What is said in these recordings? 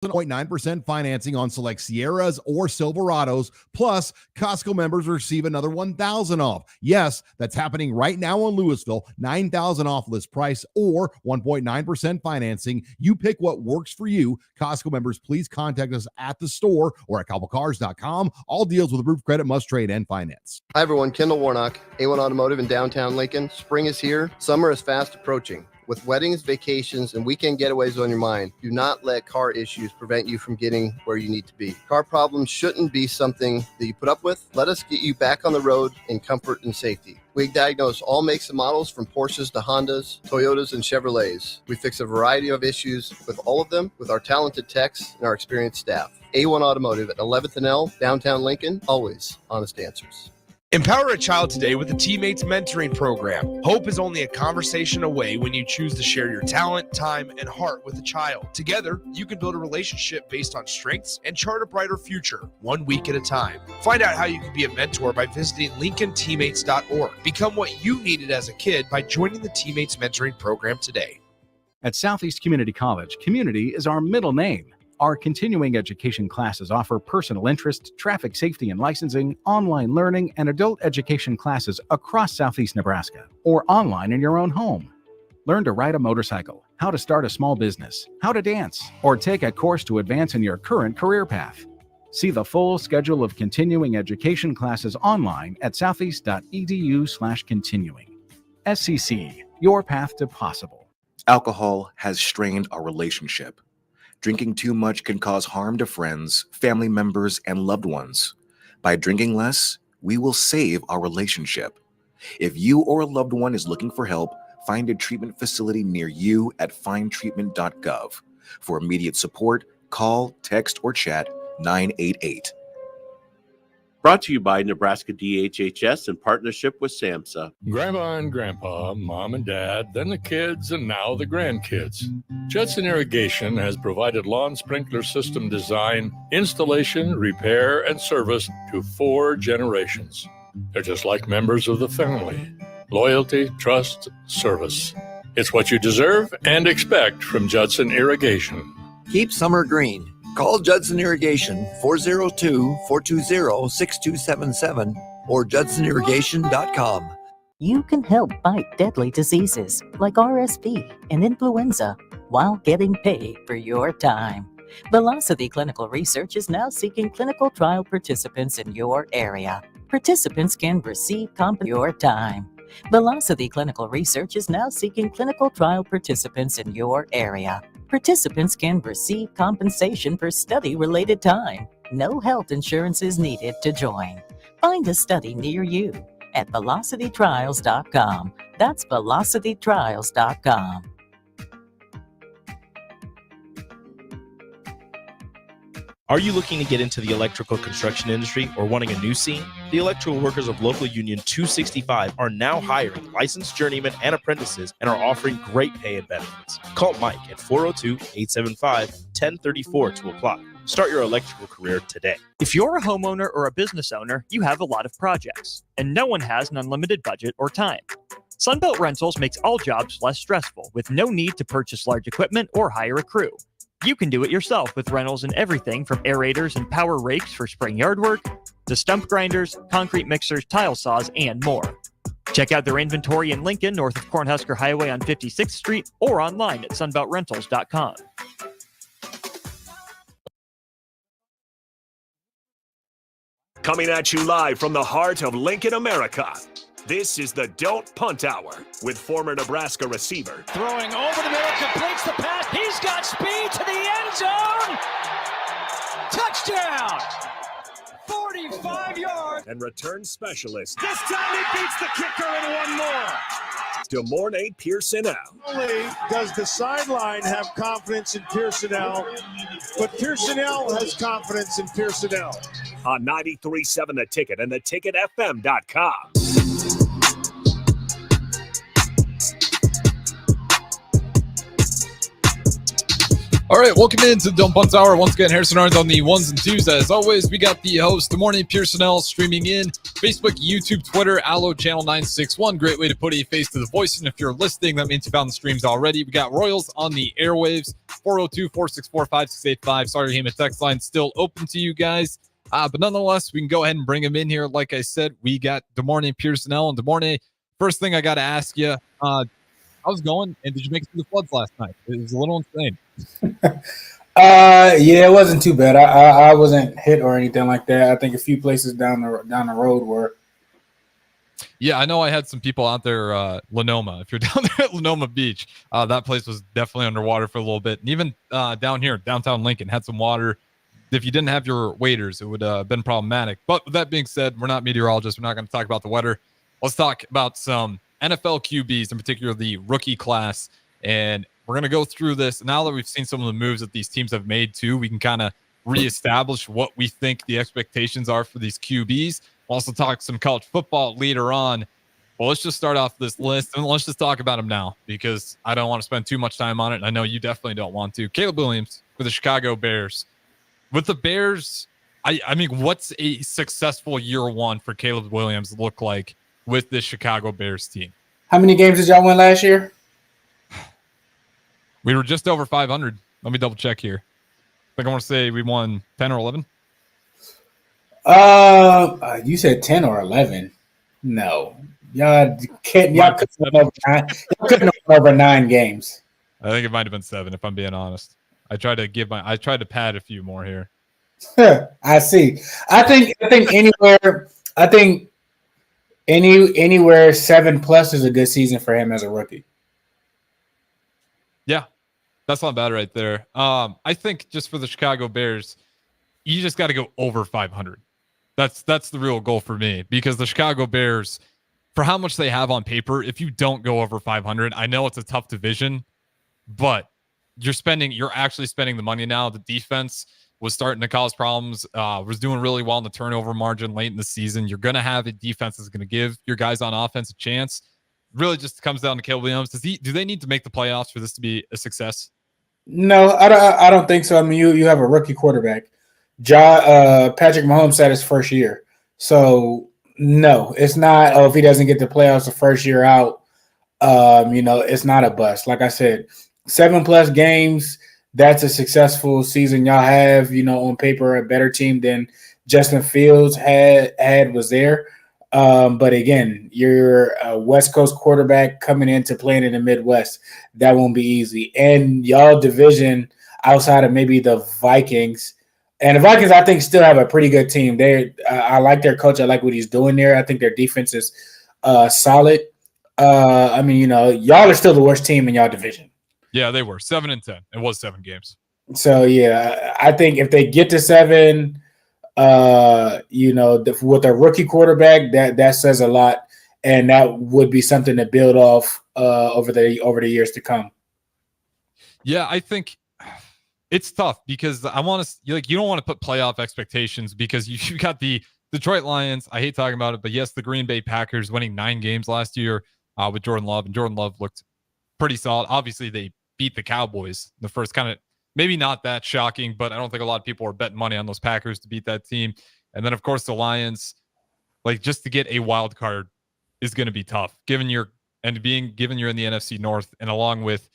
0.9% financing on select Sierras or Silverados. Plus, Costco members receive another $1,000 off. Yes, that's happening right now in Louisville. $9,000 off list price or 1.9% financing. You pick what works for you. Costco members, please contact us at the store or at cobblecars.com. All deals with approved credit must trade and finance. Hi, everyone. Kendall Warnock, A1 Automotive in downtown Lincoln. Spring is here. Summer is fast approaching. With weddings, vacations, and weekend getaways on your mind, do not let car issues prevent you from getting where you need to be. Car problems shouldn't be something that you put up with. Let us get you back on the road in comfort and safety. We diagnose all makes and models from Porsches to Hondas, Toyotas, and Chevrolets. We fix a variety of issues with all of them with our talented techs and our experienced staff. A1 Automotive at 11th and L, downtown Lincoln, always honest answers. Empower a child today with the Teammates Mentoring Program. Hope is only a conversation away when you choose to share your talent, time, and heart with a child. Together, you can build a relationship based on strengths and chart a brighter future, 1 week at a time. Find out how you can be a mentor by visiting LincolnTeammates.org. Become what you needed as a kid by joining the Teammates Mentoring Program today. At Southeast Community College, community is our middle name. Our continuing education classes offer personal interest, traffic safety and licensing, online learning, and adult education classes across Southeast Nebraska or online in your own home. Learn to ride a motorcycle, how to start a small business, how to dance, or take a course to advance in your current career path. See the full schedule of continuing education classes online at southeast.edu/continuing. SCC, your path to possible. Alcohol has strained our relationship. Drinking too much can cause harm to friends, family members, and loved ones. By drinking less, we will save our relationship. If you or a loved one is looking for help, find a treatment facility near you at findtreatment.gov. For immediate support, call, text, or chat 988. Brought to you by Nebraska DHHS in partnership with SAMHSA. Grandma and Grandpa, Mom and Dad, then the kids, and now the grandkids. Judson Irrigation has provided lawn sprinkler system design, installation, repair, and service to 4 generations. They're just like members of the family. Loyalty, trust, service. It's what you deserve and expect from Judson Irrigation. Keep summer green. Call Judson Irrigation 402-420-6277 or judsonirrigation.com. You can help fight deadly diseases like RSV and influenza while getting paid for your time. Velocity Clinical Research is now seeking clinical trial participants in your area. Participants can receive your time. Velocity Clinical Research is now seeking clinical trial participants in your area. Participants can receive compensation for study-related time. No health insurance is needed to join. Find a study near you at velocitytrials.com. That's velocitytrials.com. Are you looking to get into the electrical construction industry or wanting a new scene? The electrical workers of Local Union 265 are now hiring licensed journeymen and apprentices and are offering great pay and benefits. Call Mike at 402-875-1034 to apply. Start your electrical career today. If you're a homeowner or a business owner, you have a lot of projects, and no one has an unlimited budget or time. Sunbelt Rentals makes all jobs less stressful with no need to purchase large equipment or hire a crew. You can do it yourself with rentals and everything from aerators and power rakes for spring yard work to stump grinders, concrete mixers, tile saws, and more. Check out their inventory in Lincoln, north of Cornhusker Highway on 56th Street, or online at sunbeltrentals.com. Coming at you live from the heart of Lincoln, America. This is the Don't Punt Hour with former Nebraska receiver. Throwing over the middle, completes the pass. He's got speed to the end zone. Touchdown! 45 yards. And return specialist. This time he beats the kicker in one more. DeMornay Pierson-El. Not only does the sideline have confidence in Pierson-El, but Pierson-El has confidence in Pierson-El. On 93.7 The Ticket and theticketfm.com. All right, welcome into the Don't Punt Hour. Once again, Harrison Arns on the ones and twos. As always, we got the host, Good Morning Pierson-El, streaming in Facebook, YouTube, Twitter, Allo Channel 961. Great way to put a face to the voice. And if you're listening, that means you found the streams already. We got Royals on the airwaves. 402-464-5685. Sorry, Hema text line still open to you guys. But nonetheless, we can go ahead and bring him in here. Like I said, we got DeMornay Pierson-El. And DeMornay, first thing I got to ask you, how's it going? And did you make it through the floods last night? It was a little insane. Yeah, it wasn't too bad. I wasn't hit or anything like that. I think a few places down the road were. Yeah, I know I had some people out there, Lenoma. If you're down there at Lenoma Beach, that place was definitely underwater for a little bit. And even down here, downtown Lincoln, had some water. If you didn't have your waders, it would have been problematic. But with that being said, we're not meteorologists. We're not going to talk about the weather. Let's talk about some NFL QBs, in particular the rookie class. And we're going to go through this. Now that we've seen some of the moves that these teams have made too, we can kind of reestablish what we think the expectations are for these QBs. We'll also talk some college football later on. Well, let's just start off this list and let's just talk about them now because I don't want to spend too much time on it. And I know you definitely don't want to. Caleb Williams for the Chicago Bears. With the Bears, I mean, what's a successful year one for Caleb Williams look like with this Chicago Bears team? How many games did y'all win last year? We were just over 500. Let me double check here. I think I want to say we won 10 or 11. You said 10 or 11. No. Y'all couldn't win over 9 games. I think it might have been 7 if I'm being honest. I tried to pad a few more here. I see. I think anywhere 7+ is a good season for him as a rookie. Yeah, that's not bad right there. I think just for the Chicago Bears, you just got to go over 500. That's the real goal for me because the Chicago Bears, for how much they have on paper, if you don't go over 500, I know it's a tough division, but you're actually spending the money now. The defense was starting to cause problems, was doing really well in the turnover margin late in the season. You're going to have a defense that's going to give your guys on offense a chance. Really just comes down to Caleb Williams. Do they need to make the playoffs for this to be a success? No, I don't think so. I mean, you have a rookie quarterback. Patrick Mahomes had his first year. So, no, it's not, if he doesn't get the playoffs the first year out, it's not a bust. Like I said, 7+ games, that's a successful season. Y'all have, on paper, a better team than Justin Fields was there. But again, you're a West Coast quarterback coming into playing in the Midwest. That won't be easy. And y'all division outside of maybe the Vikings, and the Vikings, I think, still have a pretty good team. I like their coach. I like what he's doing there. I think their defense is solid. Y'all are still the worst team in y'all division. Yeah, they were 7-10. It was 7 games. So yeah, I think if they get to 7, with a rookie quarterback, that says a lot, and that would be something to build off over the years to come. Yeah, I think it's tough because you don't want to put playoff expectations because you got the Detroit Lions. I hate talking about it, but yes, the Green Bay Packers winning 9 games last year with Jordan Love, and Jordan Love looked pretty solid. Obviously, they beat the Cowboys the first kind of. Maybe not that shocking, but I don't think a lot of people are betting money on those Packers to beat that team. And then, of course, the Lions, just to get a wild card is going to be tough, given you're in the NFC North, and along with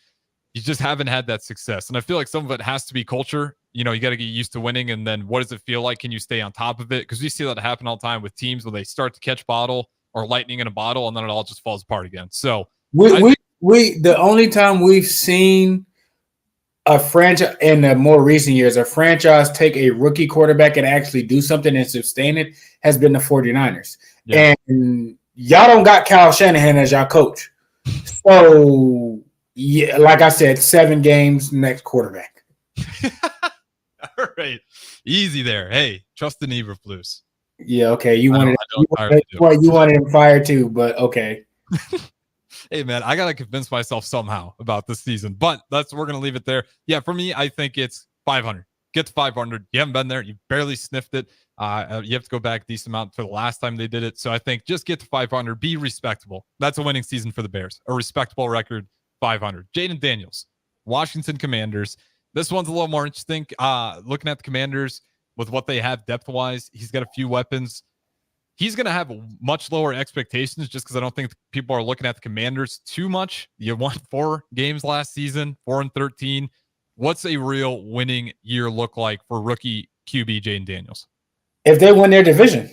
you just haven't had that success. And I feel like some of it has to be culture. You got to get used to winning, and then what does it feel like? Can you stay on top of it? Because we see that happen all the time with teams when they start to catch bottle or lightning in a bottle, and then it all just falls apart again. So the only time we've seen a franchise in the more recent years, a franchise take a rookie quarterback and actually do something and sustain it has been the 49ers. Yeah. And y'all don't got Kyle Shanahan as y'all coach. So, yeah, like I said, 7 games, next quarterback. All right. Easy there. Hey, trust the Eberflus. Yeah, okay. You wanted him fired too, but okay. Hey, man, I got to convince myself somehow about this season, but we're going to leave it there. Yeah, for me, I think it's 500. Get to 500. You haven't been there. You barely sniffed it. You have to go back a decent amount for the last time they did it. So I think just get to 500. Be respectable. That's a winning season for the Bears. A respectable record, 500. Jaden Daniels, Washington Commanders. This one's a little more interesting. Looking at the Commanders with what they have depth-wise, he's got a few weapons. He's going to have much lower expectations just because I don't think people are looking at the Commanders too much. You won 4 games last season, 4-13. what's a real winning year look like for rookie QB Jaden Daniels? If they win their division.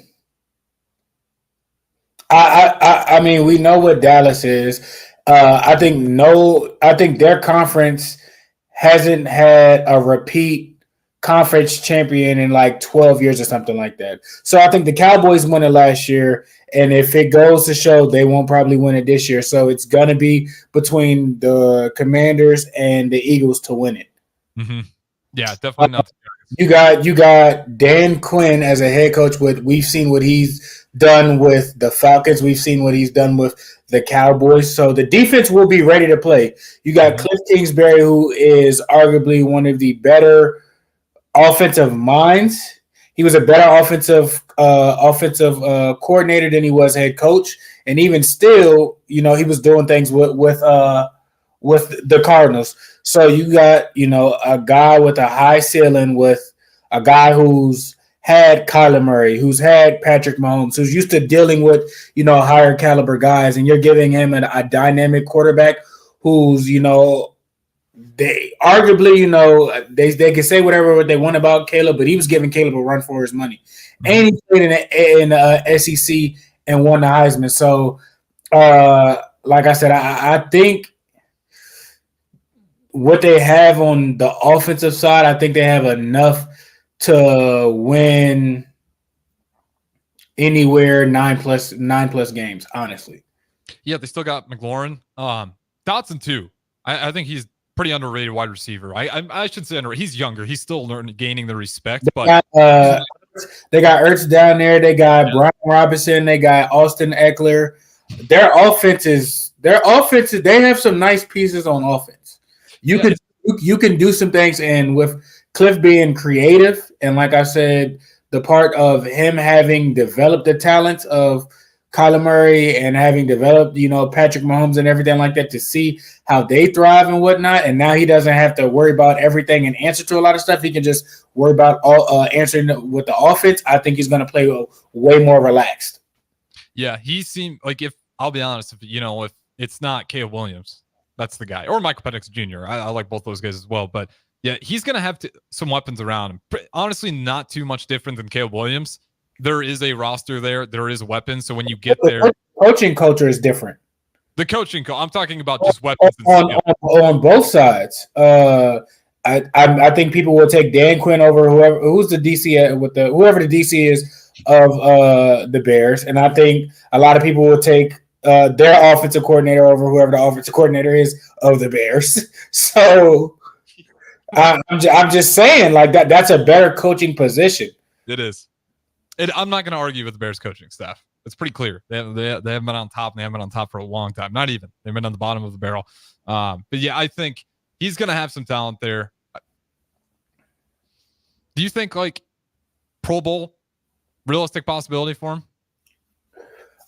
I mean, we know what Dallas is. I think their conference hasn't had a repeat conference champion in like 12 years or something like that. So I think the Cowboys won it last year, and if it goes to show, they won't probably win it this year. So it's gonna be between the Commanders and the Eagles to win it. Mm-hmm. Yeah, definitely not. You got Dan Quinn as a head coach. We've seen what he's done with the Falcons. We've seen what he's done with the Cowboys. So the defense will be ready to play. You got Cliff Kingsbury, who is arguably one of the better offensive minds. He was a better offensive coordinator than he was head coach, and even still, he was doing things with the Cardinals. So you got, a guy with a high ceiling, with a guy who's had Kyler Murray, who's had Patrick Mahomes, who's used to dealing with, higher caliber guys, and you're giving him a dynamic quarterback who's, they arguably, they can say whatever they want about Caleb, but he was giving Caleb a run for his money. And he played in SEC and won the Heisman. So, like I said, I think what they have on the offensive side, I think they have enough to win anywhere 9+ games, honestly. Yeah, they still got McLaurin. Dotson too. I think he's pretty underrated wide receiver. I should say underrated. He's younger. He's still gaining the respect. But they got Ertz down there. They got Brian Robinson. They got Austin Eckler. Their offenses. They have some nice pieces on offense. You can do some things, and with Cliff being creative, and like I said, the part of him having developed the talents of Kyler Murray and having developed, Patrick Mahomes and everything like that, to see how they thrive and whatnot. And now he doesn't have to worry about everything and answer to a lot of stuff. He can just worry about answering with the offense. I think he's going to play way more relaxed. Yeah, he seemed like, if I'll be honest, if it's not Caleb Williams, that's the guy, or Michael Penix Jr. I like both those guys as well. But yeah, he's going to have some weapons around him. Honestly, not too much different than Caleb Williams. There is a roster there. There is weapons. So when you get there, the coaching culture is different. The coaching, I'm talking about just weapons on both sides. I think people will take Dan Quinn over whoever the DC is of the Bears, and I think a lot of people will take their offensive coordinator over whoever the offensive coordinator is of the Bears. So I'm just saying, like, that's a better coaching position. It is. I'm not going to argue with the Bears coaching staff. It's pretty clear. They haven't been on top, and they haven't been on top for a long time. Not even. They've been on the bottom of the barrel. But yeah, I think he's going to have some talent there. Do you think, like, Pro Bowl, realistic possibility for him?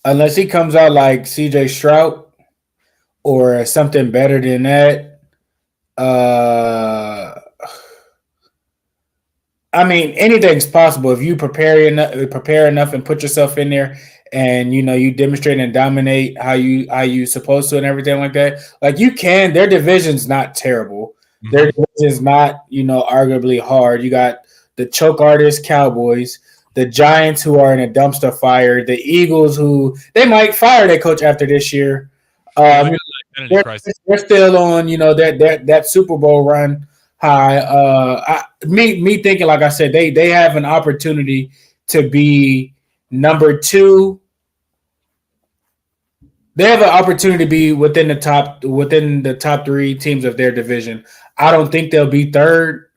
Unless he comes out like C.J. Stroud or something better than that. I mean, anything's possible if you prepare enough and put yourself in there, and you demonstrate and dominate how you supposed to and everything like that. Like, you can. Their division's not terrible. Mm-hmm. Their division's not arguably hard. You got the choke artist Cowboys, the Giants, who are in a dumpster fire, the Eagles, who they might fire their coach after this year. They're still on that Super Bowl run high. Me thinking, like I said, they have an opportunity to be number 2. They have an opportunity to be within the top 3 teams of their division. I don't think they'll be third.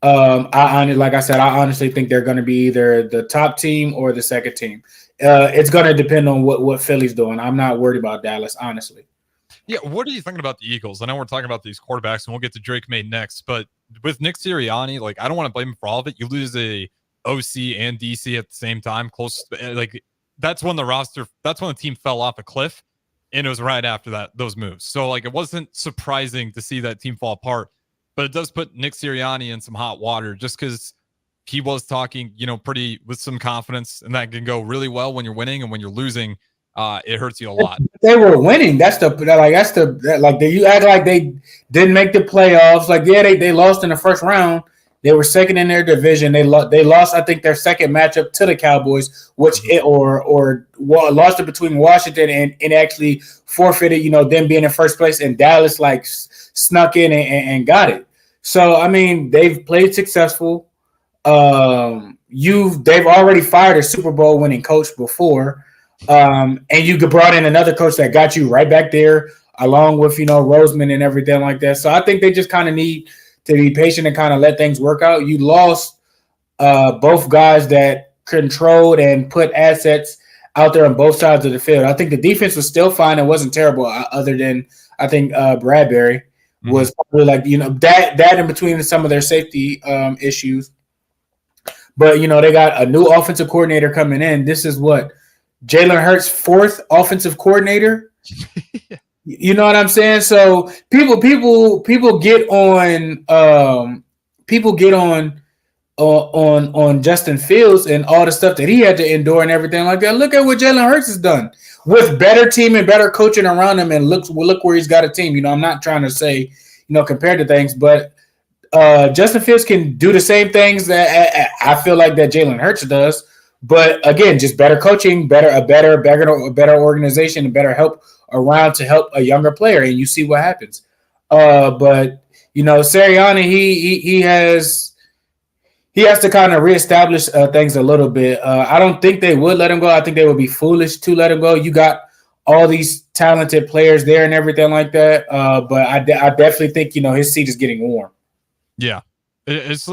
Like I said, I honestly think they're going to be either the top team or the second team. It's going to depend on what Philly's doing. I'm not worried about Dallas, honestly. Yeah, what are you thinking about the Eagles? I know we're talking about these quarterbacks, and we'll get to Drake May next. But with Nick Sirianni, like, I don't want to blame him for all of it. You lose a OC and DC at the same time. That's when the team fell off a cliff, and it was right after those moves. So, like, it wasn't surprising to see that team fall apart. But it does put Nick Sirianni in some hot water, just because he was talking, pretty with some confidence, and that can go really well when you're winning, and when you're losing, it hurts you a lot. They were winning. You act like they didn't make the playoffs. Like, yeah, they lost in the first round. They were second in their division. They lost, I think, their second matchup to the Cowboys, lost it between Washington and actually forfeited, them being in first place. And Dallas snuck in and got it. So I mean, they've played successful. They've already fired a Super Bowl winning coach before, and you brought in another coach that got you right back there, along with Roseman and everything like that. So I think they just kind of need to be patient and kind of let things work out. You lost both guys that controlled and put assets out there on both sides of the field. I think the defense was still fine. It wasn't terrible, other than I think Bradbury was probably that in between some of their safety issues. But they got a new offensive coordinator coming in. This is what Jalen Hurts' fourth offensive coordinator. You know what I'm saying? So people get on Justin Fields and all the stuff that he had to endure and everything like that. Look at what Jalen Hurts has done with better team and better coaching around him, and look where he's got a team. I'm not trying to say compared to things, but Justin Fields can do the same things that I feel like that Jalen Hurts does. But again, just better coaching, a better organization, and better help around to help a younger player, and you see what happens. But Sirianni, he has to kind of reestablish things a little bit. I don't think they would let him go. I think they would be foolish to let him go. You got all these talented players there and everything like that. But I definitely think his seat is getting warm. Yeah, it's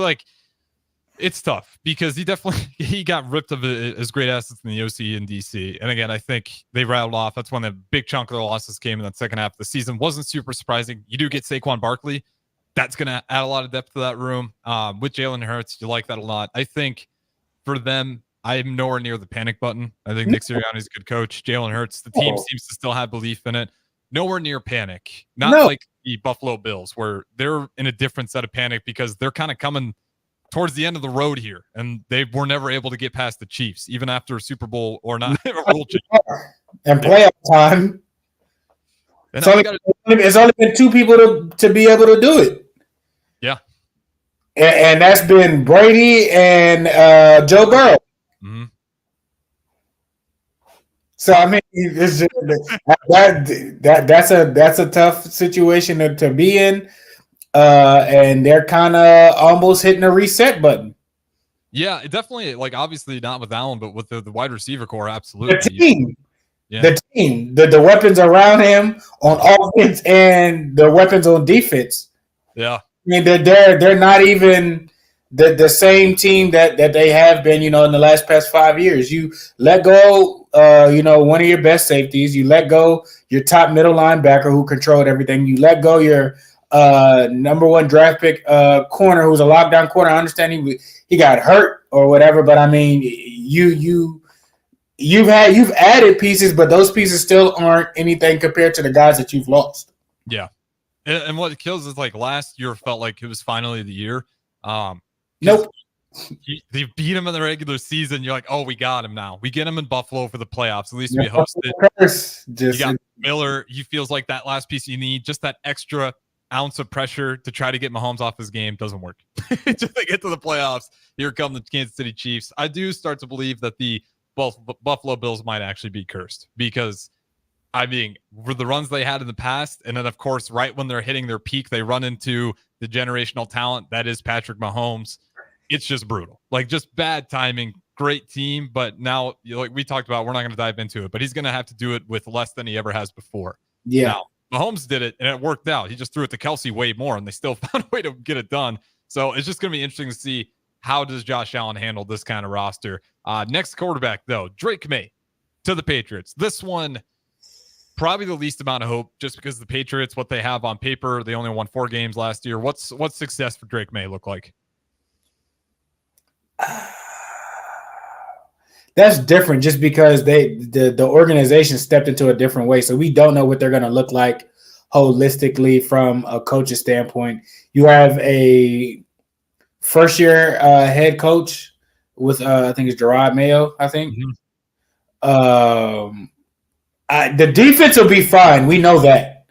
tough because he got ripped of his great assets in the OC and DC. And again, I think they rattled off. That's when the big chunk of their losses came in that second half of the season. Wasn't super surprising. You do get Saquon Barkley. That's going to add a lot of depth to that room. With Jalen Hurts, you like that a lot. I think for them, I'm nowhere near the panic button. I think Nick Sirianni is a good coach. Jalen Hurts, the team seems to still have belief in it. Nowhere near panic. Not like the Buffalo Bills, where they're in a different set of panic because they're kind of coming towards the end of the road here, and they were never able to get past the Chiefs, even after a Super Bowl or not. And playoff time. It's only been two people to be able to do it. Yeah. And that's been Brady and Joe Burrow. Mm-hmm. So I mean, it's just, that's a tough situation to be in, and they're kind of almost hitting a reset button. Yeah, it definitely, obviously not with Allen, but with the wide receiver core, absolutely. The team, the weapons around him on offense and the weapons on defense. Yeah, I mean they're not even the same team that they have been, in the last past 5 years. You let go, one of your best safeties. You let go your top middle linebacker who controlled everything. You let go your number one draft pick corner who's a lockdown corner. I understand he got hurt or whatever, but I mean you've added pieces, but those pieces still aren't anything compared to the guys that you've lost. Yeah, and what kills is last year felt like it was finally the year. Nope. They beat him in the regular season. You're like, oh, we got him now. We get him in Buffalo for the playoffs. At least we hosted. You got Miller. He feels like that last piece you need, just that extra ounce of pressure to try to get Mahomes off his game. Doesn't work. Just to get to the playoffs, here come the Kansas City Chiefs. I do start to believe that the Buffalo Bills might actually be cursed because, I mean, for the runs they had in the past, and then, of course, right when they're hitting their peak, they run into the generational talent that is Patrick Mahomes. It's just brutal. Just bad timing. Great team, but now, like we talked about, we're not going to dive into it, but he's going to have to do it with less than he ever has before. Yeah. Now, Mahomes did it, and it worked out. He just threw it to Kelsey way more, and they still found a way to get it done. So it's just going to be interesting to see how does Josh Allen handle this kind of roster. Next quarterback, though, Drake May to the Patriots. This one, probably the least amount of hope, just because the Patriots, what they have on paper, they only won 4 games last year. What's success for Drake May look like? That's different just because the organization stepped into a different way. So we don't know what they're going to look like holistically from a coach's standpoint. You have a first-year head coach with, I think it's Gerard Mayo, I think. Mm-hmm. The defense will be fine. We know that.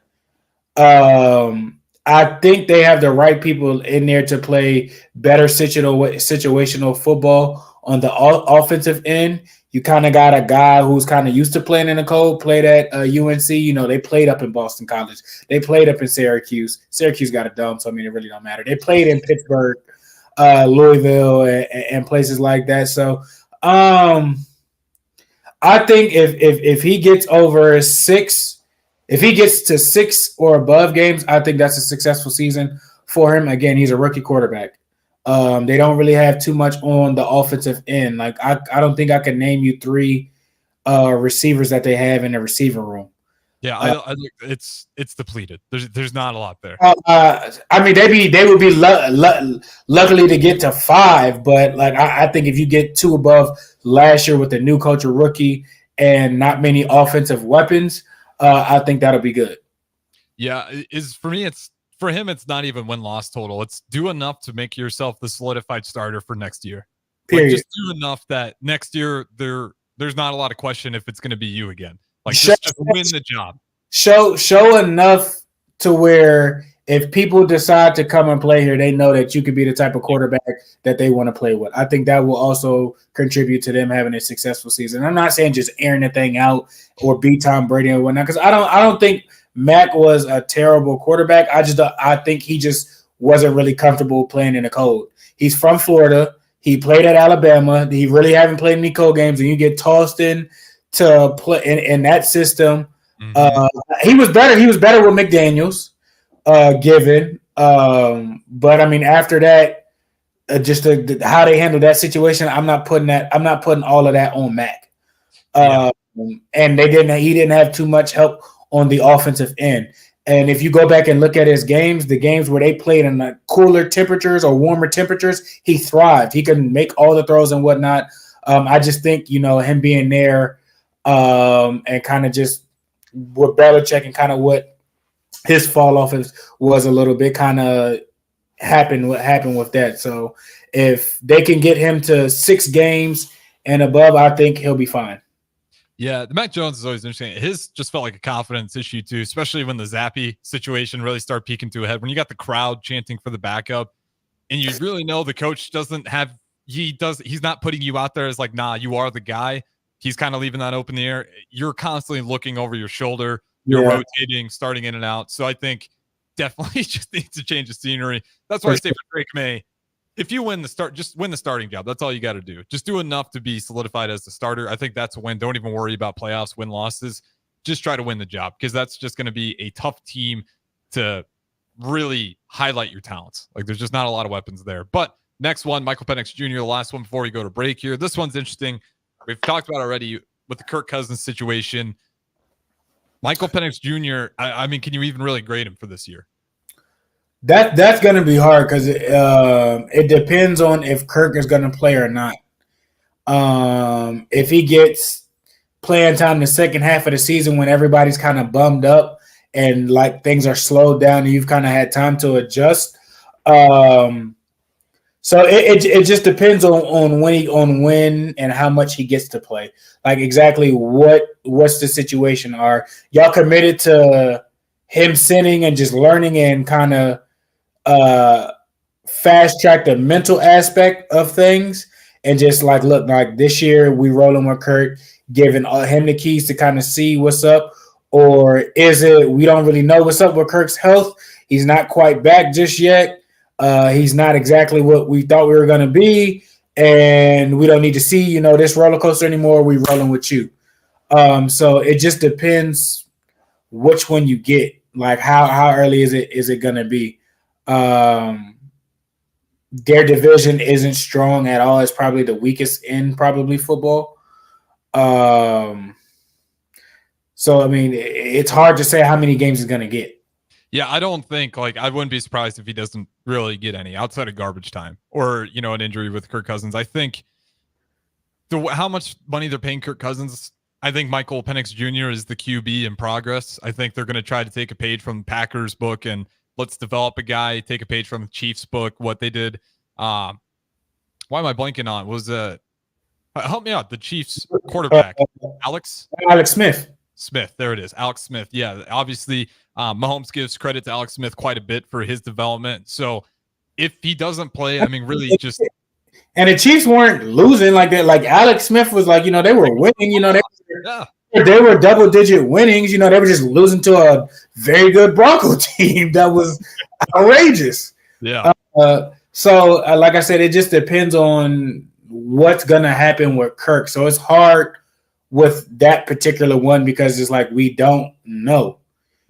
I think they have the right people in there to play better situational football on the offensive end. You kind of got a guy who's kind of used to playing in the cold, played at UNC. You know, they played up in Boston College. They played up in Syracuse. Syracuse got a dome, so I mean, it really don't matter. They played in Pittsburgh, Louisville, and places like that. So I think if he gets over 6, if he gets to 6 or above games, I think that's a successful season for him. Again, he's a rookie quarterback. They don't really have too much on the offensive end. Like I don't think I can name you 3 receivers that they have in the receiver room. Yeah, I it's depleted. There's not a lot there. I mean, they would be luckily to get to 5, but like I think if you get 2 above last year with a new coach, a rookie, and not many offensive weapons, I think that'll be good. Yeah, for him, it's not even win-loss total. It's do enough to make yourself the solidified starter for next year. Like, just do enough that next year there's not a lot of question if it's going to be you again. Like just win the job. Show enough to where if people decide to come and play here, they know that you could be the type of quarterback that they want to play with. I think that will also contribute to them having a successful season. I'm not saying just airing the thing out or beat Tom Brady or whatnot, because I don't think Mac was a terrible quarterback. I think he just wasn't really comfortable playing in the cold. He's from Florida. He played at Alabama. He really haven't played any cold games, and you get tossed in to play in that system. He was better. He was better with McDaniels, given. But I mean, after that, just how they handled that situation, I'm not putting all of that on Mac. And he didn't have too much help on the offensive end. And if you go back and look at his games, the games where they played in the cooler temperatures or warmer temperatures, he thrived. He could make all the throws and whatnot. I just think, him being there and kind of just with Belichick and kind of what his fall off was a little bit kind of happened with that. So if they can get him to 6 games and above, I think he'll be fine. Yeah, the Mac Jones is always interesting. His just felt like a confidence issue too, especially when the Zappy situation really started peeking to a head. When you got the crowd chanting for the backup, and you really know the coach he's not putting you out there as like, nah, you are the guy. He's kind of leaving that open in the air. You're constantly looking over your shoulder. You're rotating, starting in and out. So I think definitely just needs to change the scenery. That's why I say for Drake May, if you win just win the starting job. That's all you got to do. Just do enough to be solidified as the starter. I think that's a win. Don't even worry about playoffs, win losses. Just try to win the job, because that's just going to be a tough team to really highlight your talents. Like, there's just not a lot of weapons there. But next one, Michael Penix Jr., the last one before we go to break here. This one's interesting. We've talked about already with the Kirk Cousins situation. Michael Penix Jr., I mean, can you even really grade him for this year? That's going to be hard, because it depends on if Kirk is going to play or not. If he gets playing time the second half of the season when everybody's kind of bummed up and like things are slowed down and you've kind of had time to adjust. So it just depends on when and how much he gets to play. Like exactly what's the situation. Are y'all committed to him sitting and just learning and kind of fast track the mental aspect of things and just like, look, like this year we rolling with Kurt, giving him the keys to kind of see what's up? Or is it we don't really know what's up with Kirk's health? He's not quite back just yet. He's not exactly what we thought we were going to be, and we don't need to see, this roller coaster anymore. We're rolling with you. So it just depends which one you get. Like how early is it going to be? Their division isn't strong at all. It's probably the weakest in probably football. So, I mean, it's hard to say how many games he's going to get. Yeah, I don't think, I wouldn't be surprised if he doesn't really get any outside of garbage time or, an injury with Kirk Cousins. I think how much money they're paying Kirk Cousins, I think Michael Penix Jr. is the QB in progress. I think they're going to try to take a page from Packers book and let's develop a guy, take a page from the Chiefs book, what they did. Why am I blanking on? Was help me out. The Chiefs quarterback, Alex Smith. Smith. There it is. Alex Smith. Yeah, obviously, Mahomes gives credit to Alex Smith quite a bit for his development. So if he doesn't play, I mean, really just. And the Chiefs weren't losing like that. Like Alex Smith was like, they were winning. They were double-digit winnings. They were just losing to a very good Bronco team that was outrageous. Yeah. So, like I said, it just depends on what's going to happen with Kirk. So it's hard with that particular one because it's like we don't know.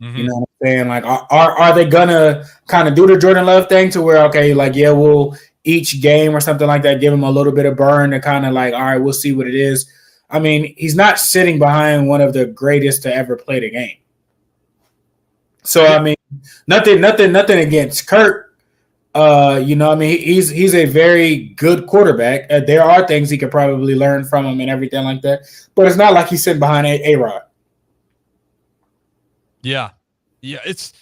Mm-hmm. You know what I'm saying? Like, are they going to kind of do the Jordan Love thing to where, okay, like, yeah, we'll each game or something like that, give him a little bit of burn to kind of like, all right, we'll see what it is. I mean, he's not sitting behind one of the greatest to ever play the game. So, I mean, nothing against Kirk. I mean, he's a very good quarterback. There are things he could probably learn from him and everything like that. But it's not like he's sitting behind A-Rod. Yeah. Yeah, it's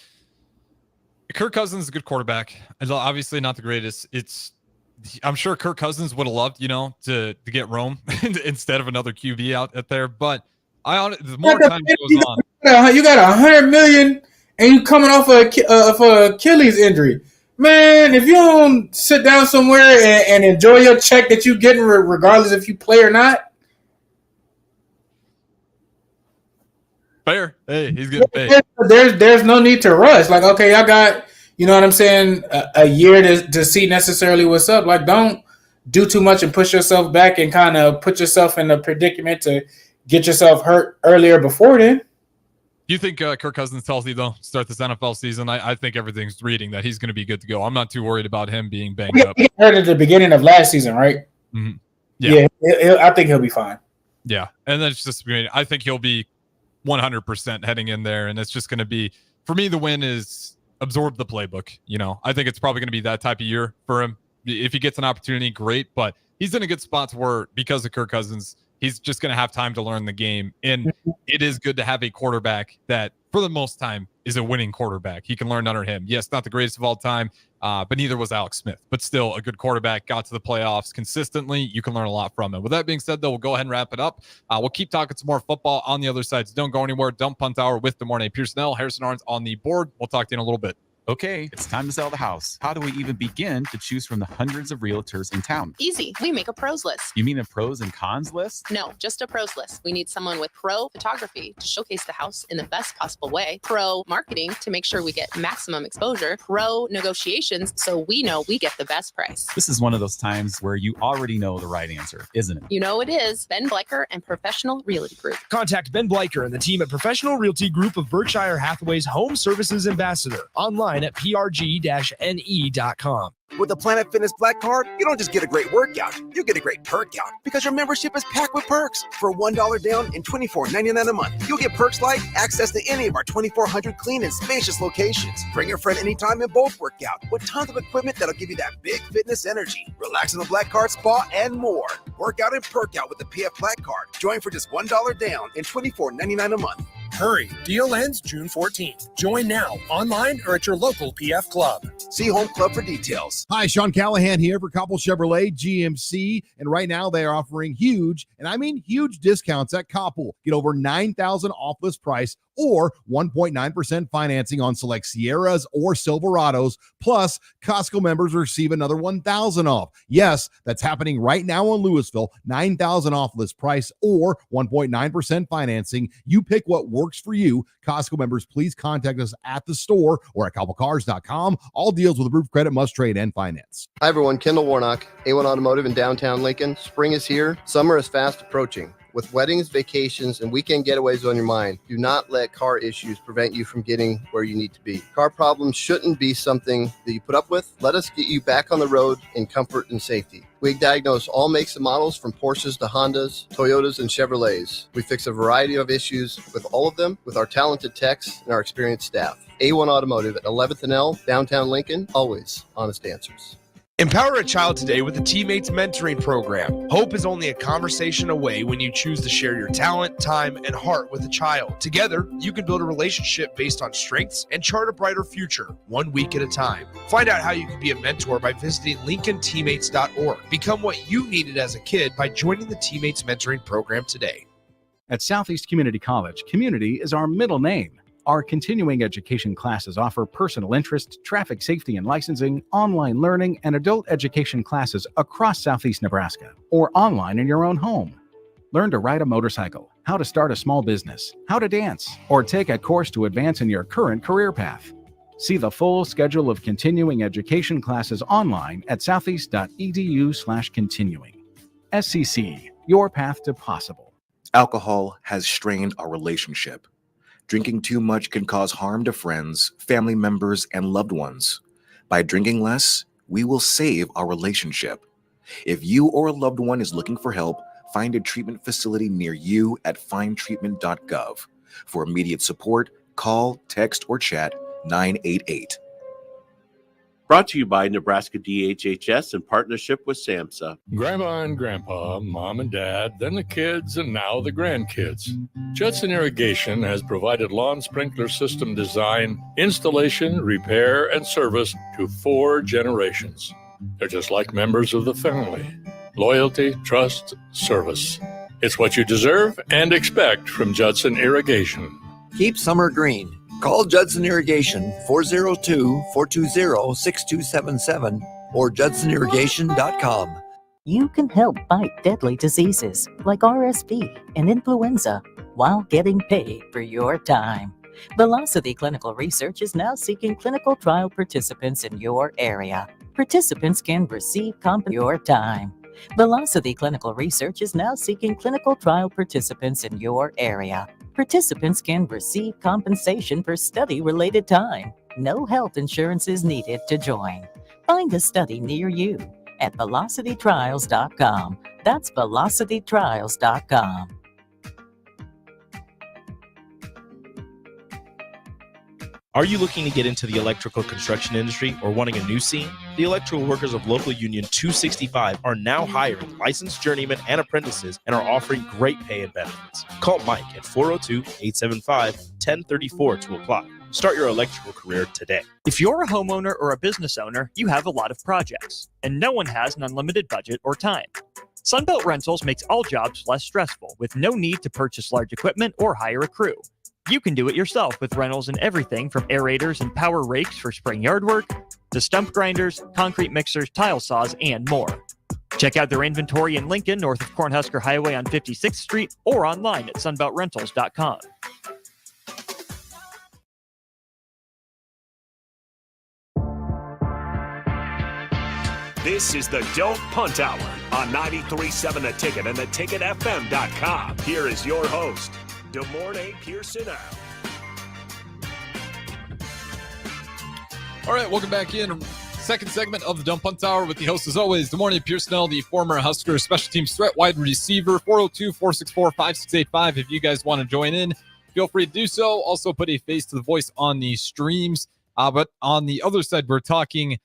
Kirk Cousins is a good quarterback. Obviously not the greatest. I'm sure Kirk Cousins would have loved, to get Rome instead of another QB out there. But the more time goes on, you got $100 million and you coming off of Achilles injury, man. If you don't sit down somewhere and enjoy your check that you're getting, regardless if you play or not. Fair. Hey, he's getting paid. There's no need to rush. Like, okay, I got, you know what I'm saying, a year to see necessarily what's up. Like, don't do too much and push yourself back and kind of put yourself in a predicament to get yourself hurt earlier before then. Do you think Kirk Cousins tells you, though, start this NFL season? I think everything's reading that he's going to be good to go. I'm not too worried about him being banged up. He hurt at the beginning of last season, right? Mm-hmm. Yeah, I think he'll be fine. Yeah, and then it's just, I think he'll be 100% heading in there, and it's just going to be, for me, the win is absorb the playbook. I think it's probably going to be that type of year for him. If he gets an opportunity, great, but he's in a good spot where, because of Kirk Cousins, he's just going to have time to learn the game. And it is good to have a quarterback that, for the most time, is a winning quarterback. He can learn under him. Yes, not the greatest of all time, but neither was Alex Smith. But still, a good quarterback, got to the playoffs consistently. You can learn a lot from him. With that being said, though, we'll go ahead and wrap it up. We'll keep talking some more football on the other side. So don't go anywhere. Dump Punt Hour with DeMornay Pierson-El, Harrison Arns on the board. We'll talk to you in a little bit. Okay, it's time to sell the house. How do we even begin to choose from the hundreds of realtors in town? Easy. We make a pros list. You mean a pros and cons list? No, just a pros list. We need someone with pro photography to showcase the house in the best possible way, pro marketing to make sure we get maximum exposure, pro negotiations so we know we get the best price. This is one of those times where you already know the right answer, isn't it? You know it is. Ben Bleicher and Professional Realty Group. Contact Ben Bleicher and the team at Professional Realty Group of Berkshire Hathaway's Home Services Ambassador. Online at prg-ne.com. With a Planet Fitness Black Card, you don't just get a great workout, you get a great perk out because your membership is packed with perks. For $1 down and $24.99 a month, you'll get perks like access to any of our 2,400 clean and spacious locations. Bring your friend anytime and both work out with tons of equipment that'll give you that big fitness energy. Relax in the Black Card spa and more. Work out and perk out with the PF Black Card. Join for just $1 down and $24.99 a month. Hurry, deal ends June 14th. Join now, online or at your local PF Club. See Home Club for details. Hi, Sean Callahan here for Koppel Chevrolet GMC, and right now they are offering huge, and I mean huge discounts at Koppel. Get over $9,000 off list price or 1.9% financing on select Sierras or Silverados, plus Costco members receive another $1,000 off. Yes, that's happening right now in Louisville, $9,000 off list price or 1.9% financing. You pick what works for you. Costco members, please contact us at the store or at koppelcars.com. All deals with approved credit must trade and finance. Hi, everyone. Kendall Warnock, A1 Automotive in downtown Lincoln. Spring is here. Summer is fast approaching. With weddings, vacations, and weekend getaways on your mind, do not let car issues prevent you from getting where you need to be. Car problems shouldn't be something that you put up with. Let us get you back on the road in comfort and safety. We diagnose all makes and models from Porsches to Hondas, Toyotas, and Chevrolets. We fix a variety of issues with all of them with our talented techs and our experienced staff. A1 Automotive at 11th and L, downtown Lincoln, always honest answers. Empower a child today with the Teammates Mentoring Program. Hope is only a conversation away when you choose to share your talent, time, and heart with a child. Together, you can build a relationship based on strengths and chart a brighter future, 1 week at a time. Find out how you can be a mentor by visiting LincolnTeammates.org. Become what you needed as a kid by joining the Teammates Mentoring Program today. At Southeast Community College, community is our middle name. Our continuing education classes offer personal interest, traffic safety and licensing, online learning, and adult education classes across Southeast Nebraska or online in your own home. Learn to ride a motorcycle, how to start a small business, how to dance, or take a course to advance in your current career path. See the full schedule of continuing education classes online at southeast.edu/continuing. SCC, your path to possible. Alcohol has strained our relationship. Drinking too much can cause harm to friends, family members, and loved ones. By drinking less, we will save our relationship. If you or a loved one is looking for help, find a treatment facility near you at findtreatment.gov. For immediate support, call, text, or chat 988. Brought to you by Nebraska DHHS in partnership with SAMHSA. Grandma and Grandpa, Mom and Dad, then the kids, and now the grandkids. Judson Irrigation has provided lawn sprinkler system design, installation, repair, and service to 4 generations. They're just like members of the family. Loyalty, trust, service. It's what you deserve and expect from Judson Irrigation. Keep summer green. Call Judson Irrigation 402-420-6277 or judsonirrigation.com. You can help fight deadly diseases like RSV and influenza while getting paid for your time. Velocity Clinical Research is now seeking clinical trial participants in your area. Participants can receive your time. Velocity Clinical Research is now seeking clinical trial participants in your area. Participants can receive compensation for study-related time. No health insurance is needed to join. Find a study near you at velocitytrials.com. That's velocitytrials.com. Are you looking to get into the electrical construction industry or wanting a new scene? The electrical workers of local union 265 are now hiring licensed journeymen and apprentices and are offering great pay and benefits. Call Mike at 402-875-1034 to apply. Start your electrical career today. If you're a homeowner or a business owner, you have a lot of projects, and no one has an unlimited budget or time. Sunbelt Rentals makes all jobs less stressful with no need to purchase large equipment or hire a crew. You can do it yourself with rentals and everything from aerators and power rakes for spring yard work to stump grinders, concrete mixers, tile saws, and more. Check out their inventory in Lincoln, north of Cornhusker Highway on 56th Street, or online at sunbeltrentals.com. This is the Don't Punt Hour on 93.7 The Ticket and theticketfm.com. Here is your host, DeMornay Pierson-El. All right, welcome back in. Second segment of the Don't Punt Hour with the host, as always, DeMornay Pierson-El, the former Husker special teams threat wide receiver. 402-464-5685. If you guys want to join in, feel free to do so. Also put a face to the voice on the streams. But on the other side, we're talking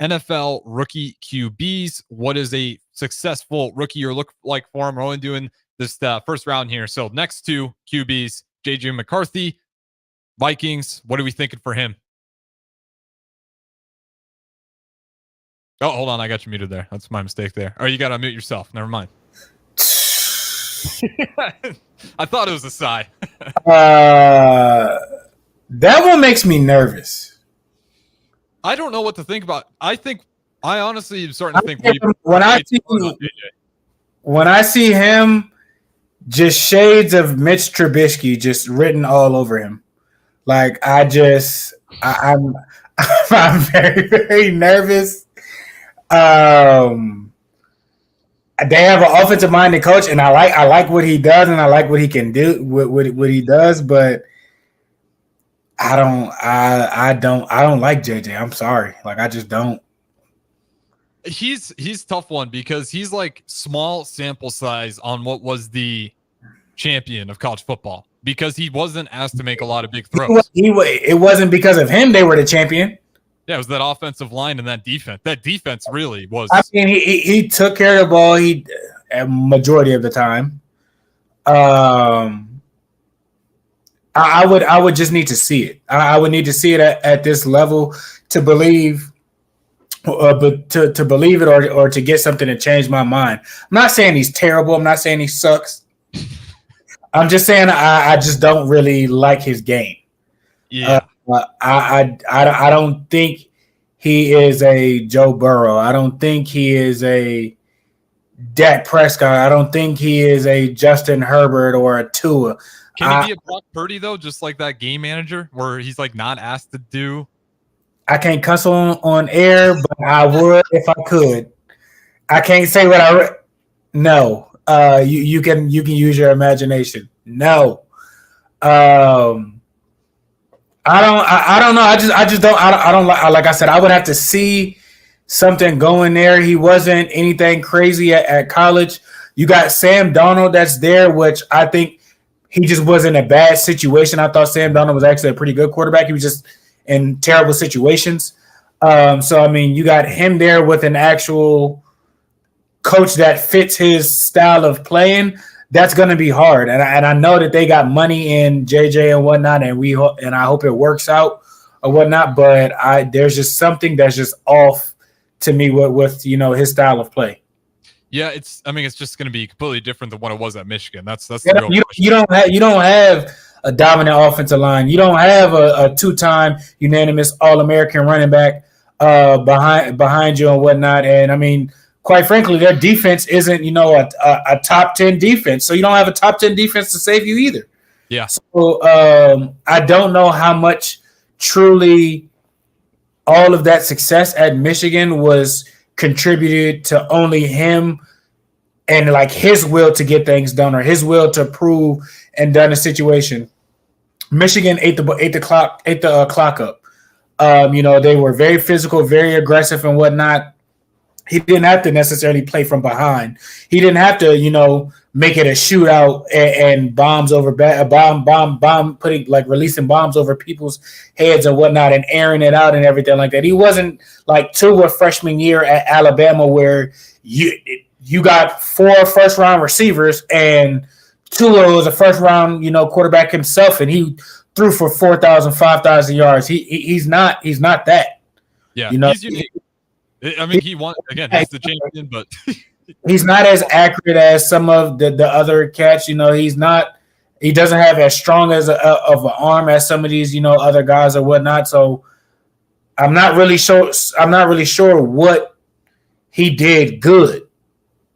NFL rookie QBs. What is a successful rookie year look like for him? We're only doing this first round here. So next two QBs, J.J. McCarthy, Vikings. What are we thinking for him? Oh, hold on. I got you muted there. That's my mistake there. Oh, you got to unmute yourself. Never mind. I thought it was a sigh. That one makes me nervous. I don't know what to think about. I honestly am starting to think when I see him, just shades of Mitch Trubisky just written all over him. Like I'm very, very nervous. They have an offensive minded coach, and I like what he does, and I like what he can do, what he does, but I don't like JJ. I'm sorry. Like I just don't. He's tough one because he's like small sample size on what was the champion of college football because he wasn't asked to make a lot of big throws. It wasn't because of him they were the champion. Yeah, it was that offensive line and that defense. That defense really was. I mean, he took care of the ball a majority of the time. I would just need to see it. I would need to see it at this level to believe, but to believe it or to get something to change my mind. I'm not saying he's terrible. I'm not saying he sucks. I'm just saying I just don't really like his game. Yeah. I don't think he is a Joe Burrow. I don't think he is a Dak Prescott. I don't think he is a Justin Herbert or a Tua. Can he be a Brock Purdy though, just like that game manager where he's like not asked to do? I can't cuss on air, but I would if I could. I can't say what no. You can use your imagination. No. I don't know. I just don't. I don't like I said. I would have to see something going there. He wasn't anything crazy at college. You got Sam Darnold that's there, which I think he just was in a bad situation. I thought Sam Darnold was actually a pretty good quarterback. He was just in terrible situations. So I mean, you got him there with an actual coach that fits his style of playing. That's going to be hard, and I know that they got money in JJ and whatnot, and I hope it works out or whatnot. But there's just something that's just off to me with his style of play. Yeah, it's just going to be completely different than what it was at Michigan. That's the Yeah, real question. you don't have a dominant offensive line. You don't have a two-time unanimous All-American running back behind you and whatnot. And I mean, quite frankly, their defense isn't a top 10 defense. So you don't have a top 10 defense to save you either. Yeah. So I don't know how much truly all of that success at Michigan was contributed to only him and like his will to get things done or his will to prove and done a situation. Michigan ate the clock up. They were very physical, very aggressive and whatnot. He didn't have to necessarily play from behind. He didn't have to, make it a shootout and bombs over putting like releasing bombs over people's heads and whatnot and airing it out and everything like that. He wasn't like Tua freshman year at Alabama where you got 4 first-round receivers and Tua was a first-round, quarterback himself, and he threw for 4,000, 5,000 yards. He's not that. Yeah, he's unique. I mean, he won again. He's the champion, but he's not as accurate as some of the other cats. He's not. He doesn't have as strong of an arm as some of these, other guys or whatnot. So I'm not really sure what he did good.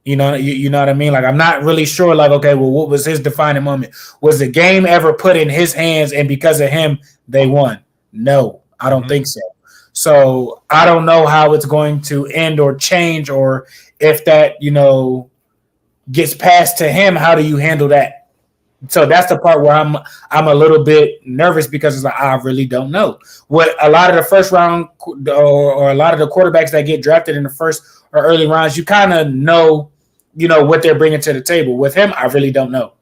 You know what I mean? Like, I'm not really sure, like, okay, well, what was his defining moment? Was the game ever put in his hands and because of him, they won? No, I don't think so. So I don't know how it's going to end or change, or if that, gets passed to him, how do you handle that? So that's the part where I'm a little bit nervous because it's like, I really don't know. What a lot of the first round or a lot of the quarterbacks that get drafted in the first or early rounds, you kind of know, what they're bringing to the table. With him, I really don't know.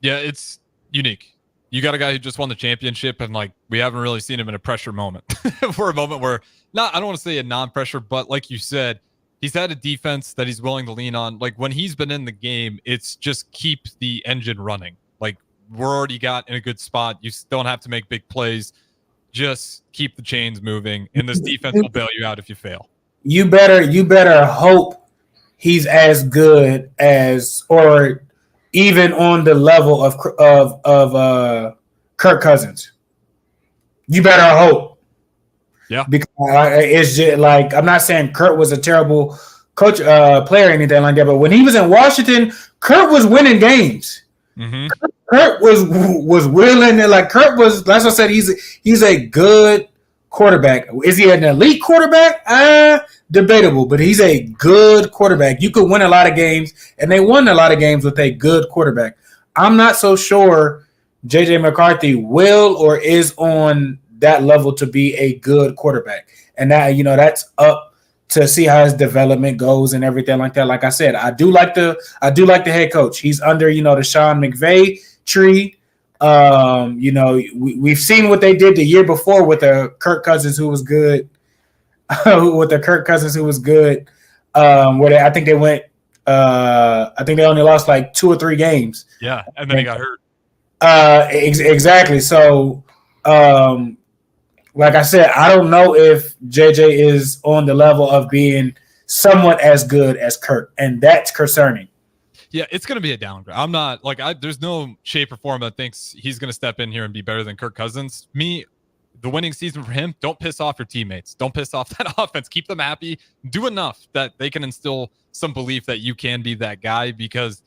Yeah, it's unique. You got a guy who just won the championship, and like we haven't really seen him in a pressure moment for a moment where I don't want to say a non-pressure, but like you said, he's had a defense that he's willing to lean on. Like when he's been in the game, it's just keep the engine running. Like we're already got in a good spot. You don't have to make big plays. Just keep the chains moving, and this defense will bail you out if you fail. You better hope he's as good as or even on the level of Kirk Cousins. You better hope. Yeah. Because it's just like, I'm not saying Kirk was a terrible coach, player or anything like that, but when he was in Washington, Kirk was winning games. Mm-hmm. Kirk was willing, and like Kirk was, that's what I said, he's a good quarterback. Is he an elite quarterback? Debatable, but he's a good quarterback. You could win a lot of games, and they won a lot of games with a good quarterback. I'm not so sure JJ McCarthy will or is on that level to be a good quarterback. And that, that's up to see how his development goes and everything like that. Like I said, I do like the head coach. He's under, the Sean McVay tree. We've seen what they did the year before with the Kirk Cousins, who was good. Where I think they went. I think they only lost like 2 or 3 games. Yeah, and then he got hurt. Exactly. So, like I said, I don't know if JJ is on the level of being somewhat as good as Kirk, and that's concerning. Yeah, it's going to be a downgrade. I'm not like there's no shape or form that thinks he's going to step in here and be better than Kirk Cousins. The winning season for him, don't piss off your teammates. Don't piss off that offense. Keep them happy. Do enough that they can instill some belief that you can be that guy, because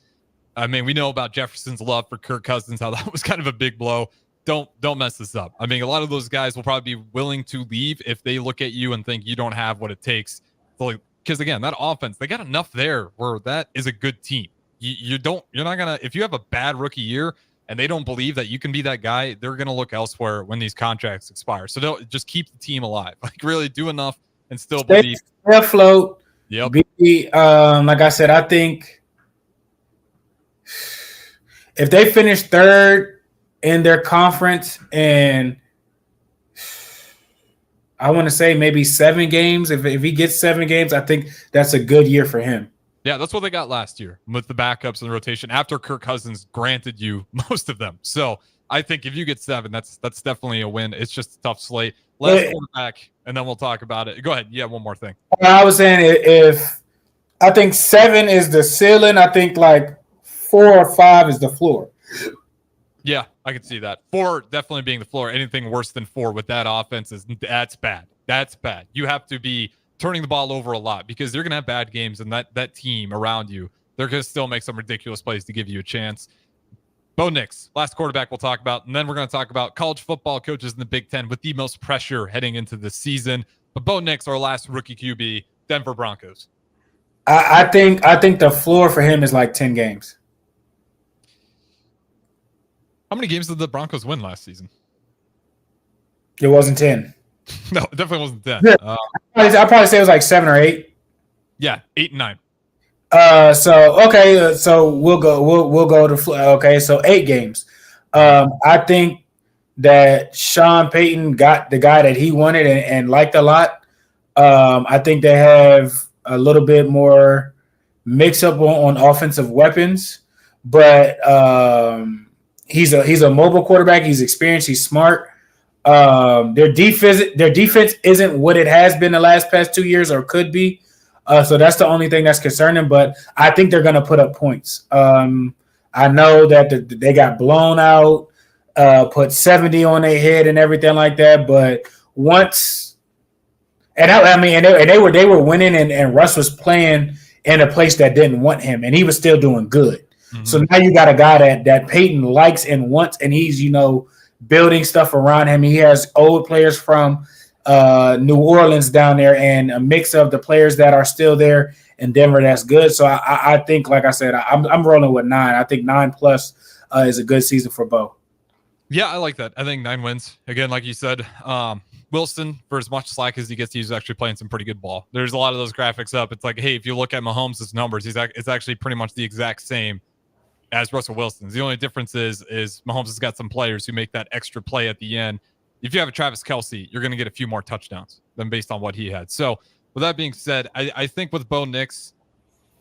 I mean, we know about Jefferson's love for Kirk Cousins, how that was kind of a big blow. Don't mess this up. I mean, a lot of those guys will probably be willing to leave if they look at you and think you don't have what it takes. Because again, that offense, they got enough there where that is a good team. You're not gonna, if you have a bad rookie year and they don't believe that you can be that guy, they're gonna look elsewhere when these contracts expire. So don't just keep the team alive. Like really do enough and still believe. Stay afloat. Yep. Like I said, I think if they finish third in their conference and I want to say maybe 7 games, if he gets 7 games, I think that's a good year for him. Yeah, that's what they got last year with the backups and the rotation after Kirk Cousins granted you most of them. So I think if you get 7, that's definitely a win. It's just a tough slate. Last quarterback, and then we'll talk about it. Go ahead. Yeah, one more thing. I was saying if I think 7 is the ceiling, I think like 4 or 5 is the floor. Yeah, I can see that. 4 definitely being the floor. Anything worse than 4 with that offense that's bad. That's bad. You have to be turning the ball over a lot because you're going to have bad games, and that team around you, they're going to still make some ridiculous plays to give you a chance. Bo Nix, last quarterback we'll talk about, and then we're going to talk about college football coaches in the Big Ten with the most pressure heading into the season. But Bo Nix, our last rookie QB, Denver Broncos. I think the floor for him is like 10 games. How many games did the Broncos win last season? It wasn't 10. No, it definitely wasn't 10. I'd probably say it was like 7 or 8. Yeah, 8 and 9. So we'll go to okay. So 8 games. I think that Sean Payton got the guy that he wanted and liked a lot. I think they have a little bit more mix up on offensive weapons, but he's a mobile quarterback. He's experienced. He's smart. Their defense isn't what it has been the past 2 years or could be. So that's the only thing that's concerning. But I think they're going to put up points. I know that they got blown out, put 70 on their head and everything like that. But once, they were winning, and Russ was playing in a place that didn't want him, and he was still doing good. Mm-hmm. So now you got a guy that Peyton likes and wants, and he's building stuff around him. He has old players from New Orleans down there, and a mix of the players that are still there in Denver. That's good. So I think, like I said, I'm rolling with 9. I think 9+ is a good season for Bo. Yeah, I like that. I think 9 wins. Again, like you said, Wilson, for as much slack as he gets, he's actually playing some pretty good ball. There's a lot of those graphics up. It's like, hey, if you look at Mahomes' numbers, it's actually pretty much the exact same as Russell Wilson's. The only difference is Mahomes has got some players who make that extra play at the end. If you have a Travis Kelce, you're going to get a few more touchdowns than based on what he had. So with that being said, I think with Bo Nix,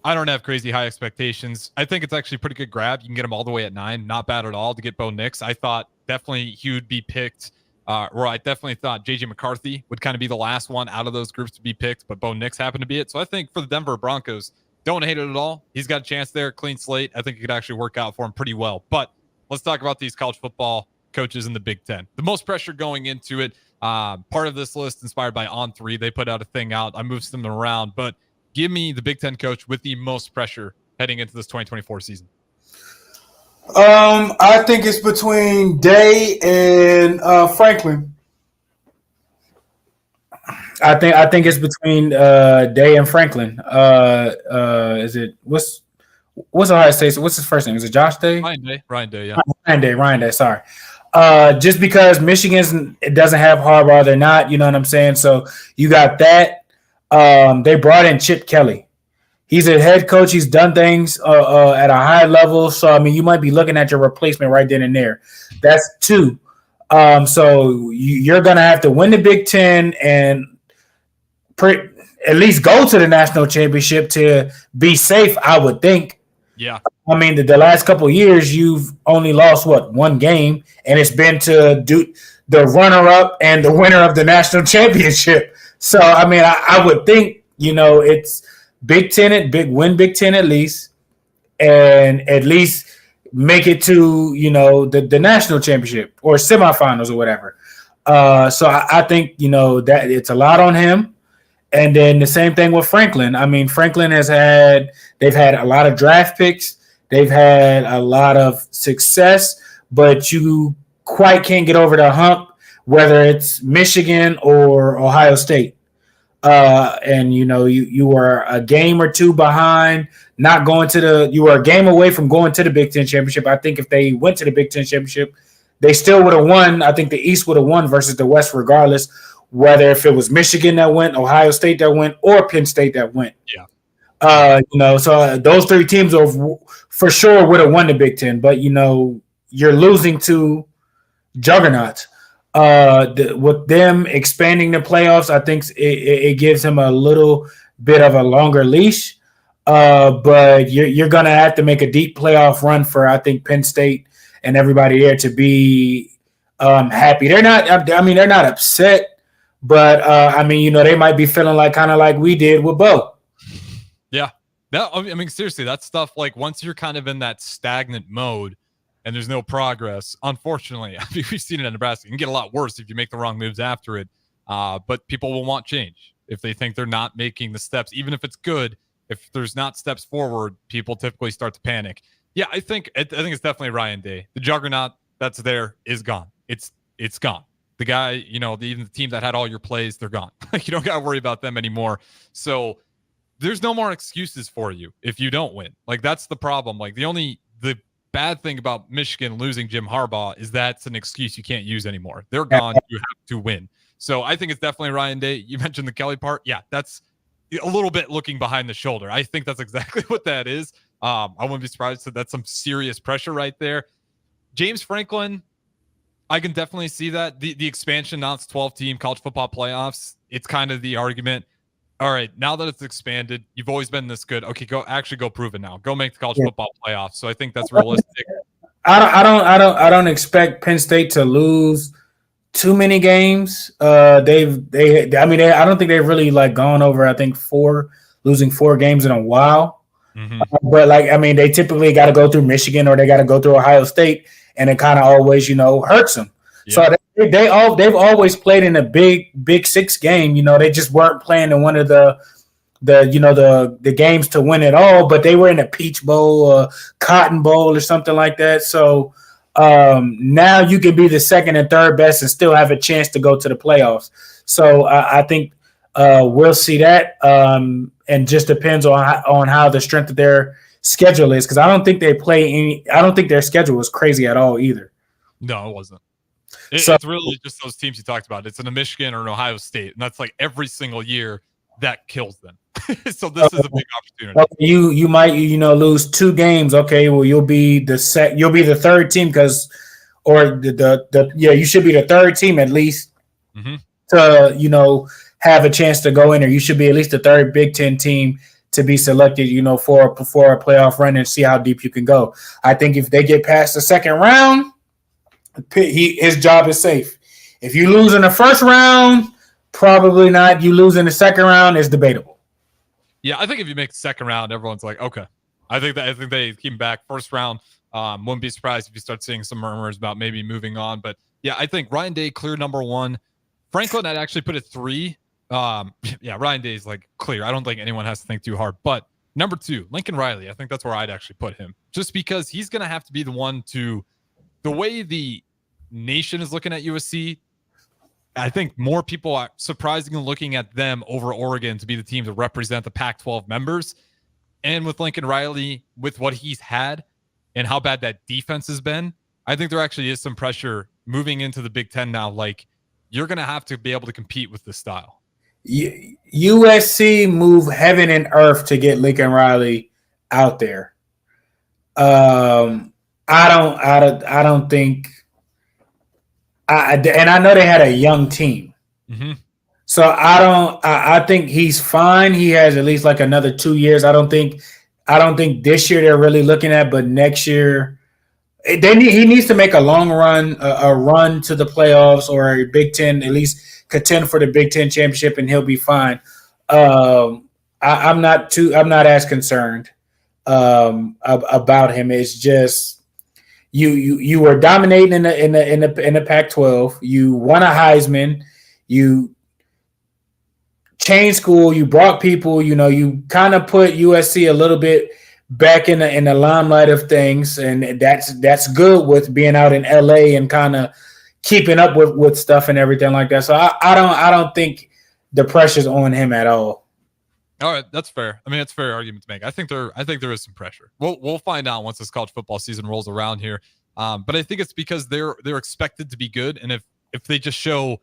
I don't have crazy high expectations. I think it's actually a pretty good grab. You can get him all the way at 9. Not bad at all to get Bo Nix. I thought definitely he would be picked, or I definitely thought J.J. McCarthy would kind of be the last one out of those groups to be picked, but Bo Nix happened to be it. So I think for the Denver Broncos, don't hate it at all. He's got a chance there, clean slate. I think it could actually work out for him pretty well. But let's talk about these college football coaches in the Big Ten. The most pressure going into it. Part of this list inspired by On3. They put out a thing out. I moved them around, but give me the Big Ten coach with the most pressure heading into this 2024 season. I think it's between Day and Franklin. I think it's between Day and Franklin. Is it what's Ohio State? What's his first name? Is it Josh Day? Ryan Day, yeah. Ryan Day. Sorry. Just because Michigan doesn't have Harbaugh, they're not. You know what I'm saying? So you got that. They brought in Chip Kelly. He's a head coach. He's done things at a high level. So I mean, you might be looking at your replacement right then and there. That's 2. So you're gonna have to win the Big Ten and at least go to the national championship to be safe, I would think. Yeah. I mean, the last couple of years, you've only lost, 1 game, and it's been to do the runner-up and the winner of the national championship. So, I mean, I would think, it's Big Ten, Big Ten at least. and at least make it to, the national championship or semifinals or whatever. So I think, that it's a lot on him. And then the same thing with Franklin. I mean, Franklin they've had a lot of draft picks. They've had a lot of success, but you quite can't get over the hump, whether it's Michigan or Ohio State. And you were a game or two behind, you were a game away from going to the Big Ten championship. I think if they went to the Big Ten championship, they still would have won. I think the East would have won versus the West, regardless, whether if it was Michigan that went, Ohio State that went, or Penn State that went. Yeah. So those three teams for sure would have won the Big Ten, but you're losing to juggernauts. With them expanding the playoffs, I think it gives him a little bit of a longer leash. But you're going to have to make a deep playoff run for, I think, Penn State and everybody there to be happy. They're not upset, but they might be feeling kind of like we did with Bo. Yeah. No, I mean, seriously, that stuff, like once you're kind of in that stagnant mode and there's no progress, unfortunately, I mean, we've seen it in Nebraska. It can get a lot worse if you make the wrong moves after it. But people will want change if they think they're not making the steps, even if it's good. If there's not steps forward, people typically start to panic. Yeah, I think it's definitely Ryan Day. The juggernaut that's there is gone. It's gone. The guy, even the team that had all your plays, they're gone. You don't got to worry about them anymore. So there's no more excuses for you if you don't win. Like, that's the problem. Like, the bad thing about Michigan losing Jim Harbaugh is that's an excuse you can't use anymore. They're gone. You have to win. So I think it's definitely Ryan Day. You mentioned the Kelly part. Yeah, that's a little bit looking behind the shoulder. I think that's exactly what that is. I wouldn't be surprised if that's some serious pressure right there. James Franklin, I can definitely see that. The expansion, now it's 12-team college football playoffs. It's kind of the argument. All right, now that it's expanded, you've always been this good. Okay, go prove it now. Go make the college football playoffs. So I think that's realistic. I don't expect Penn State to lose too many games. I don't think they've really gone over, I think, losing 4 games in a while. Mm-hmm. But they typically got to go through Michigan or they got to go through Ohio State, and it kind of always, hurts them. Yeah. So they've always played in a Big Six game. They just weren't playing in one of the games to win it all, but they were in a Peach Bowl, Cotton Bowl, or something like that. So now you can be the second and third best and still have a chance to go to the playoffs. So I think we'll see that, and just depends on how the strength of their schedule is, because I don't think their schedule was crazy at all either. No, it wasn't. It's really just those teams you talked about. It's in a Michigan or an Ohio State, and that's every single year that kills them. So this is a big opportunity. You might lose 2 games. Okay, well you'll be the third team you should be the third team at least to have a chance to go in, or you should be at least the third Big Ten team to be selected, for a playoff run and see how deep you can go. I think if they get past the second round, his job is safe. If you lose in the first round, probably not. You lose in the second round is debatable. Yeah, I think if you make the second round, everyone's like, okay. I think they keep him back. First round, wouldn't be surprised if you start seeing some murmurs about maybe moving on. But yeah, I think Ryan Day clear number 1. Franklin, I'd actually put it 3. Ryan Day is clear. I don't think anyone has to think too hard. But number 2, Lincoln Riley. I think that's where I'd actually put him, just because he's going to have to be the one to, the way the nation is looking at USC. I think more people are surprisingly looking at them over Oregon to be the team to represent the Pac-12 members. And with Lincoln Riley, with what he's had and how bad that defense has been, I think there actually is some pressure moving into the Big Ten now. You're going to have to be able to compete with this style. USC move heaven and earth to get Lincoln Riley out there. I don't think. And I know they had a young team. Mm-hmm. So I think he's fine. He has at least another 2 years. I don't think this year they're really looking at, but next year he needs to make a long run, a run to the playoffs or a Big Ten, at least contend for the Big Ten championship, and he'll be fine. I'm not as concerned. about him. It's just you were dominating in the Pac-12. You won a Heisman. You changed school. You brought people. You kind of put USC a little bit back in the limelight of things, and that's good with being out in LA and kind of keeping up with stuff and everything like that. So I don't think the pressure's on him at all. All right, that's fair. I mean, it's a fair argument to make. I think there is some pressure. We'll find out once this college football season rolls around here. But I think it's because they're expected to be good, and if they just show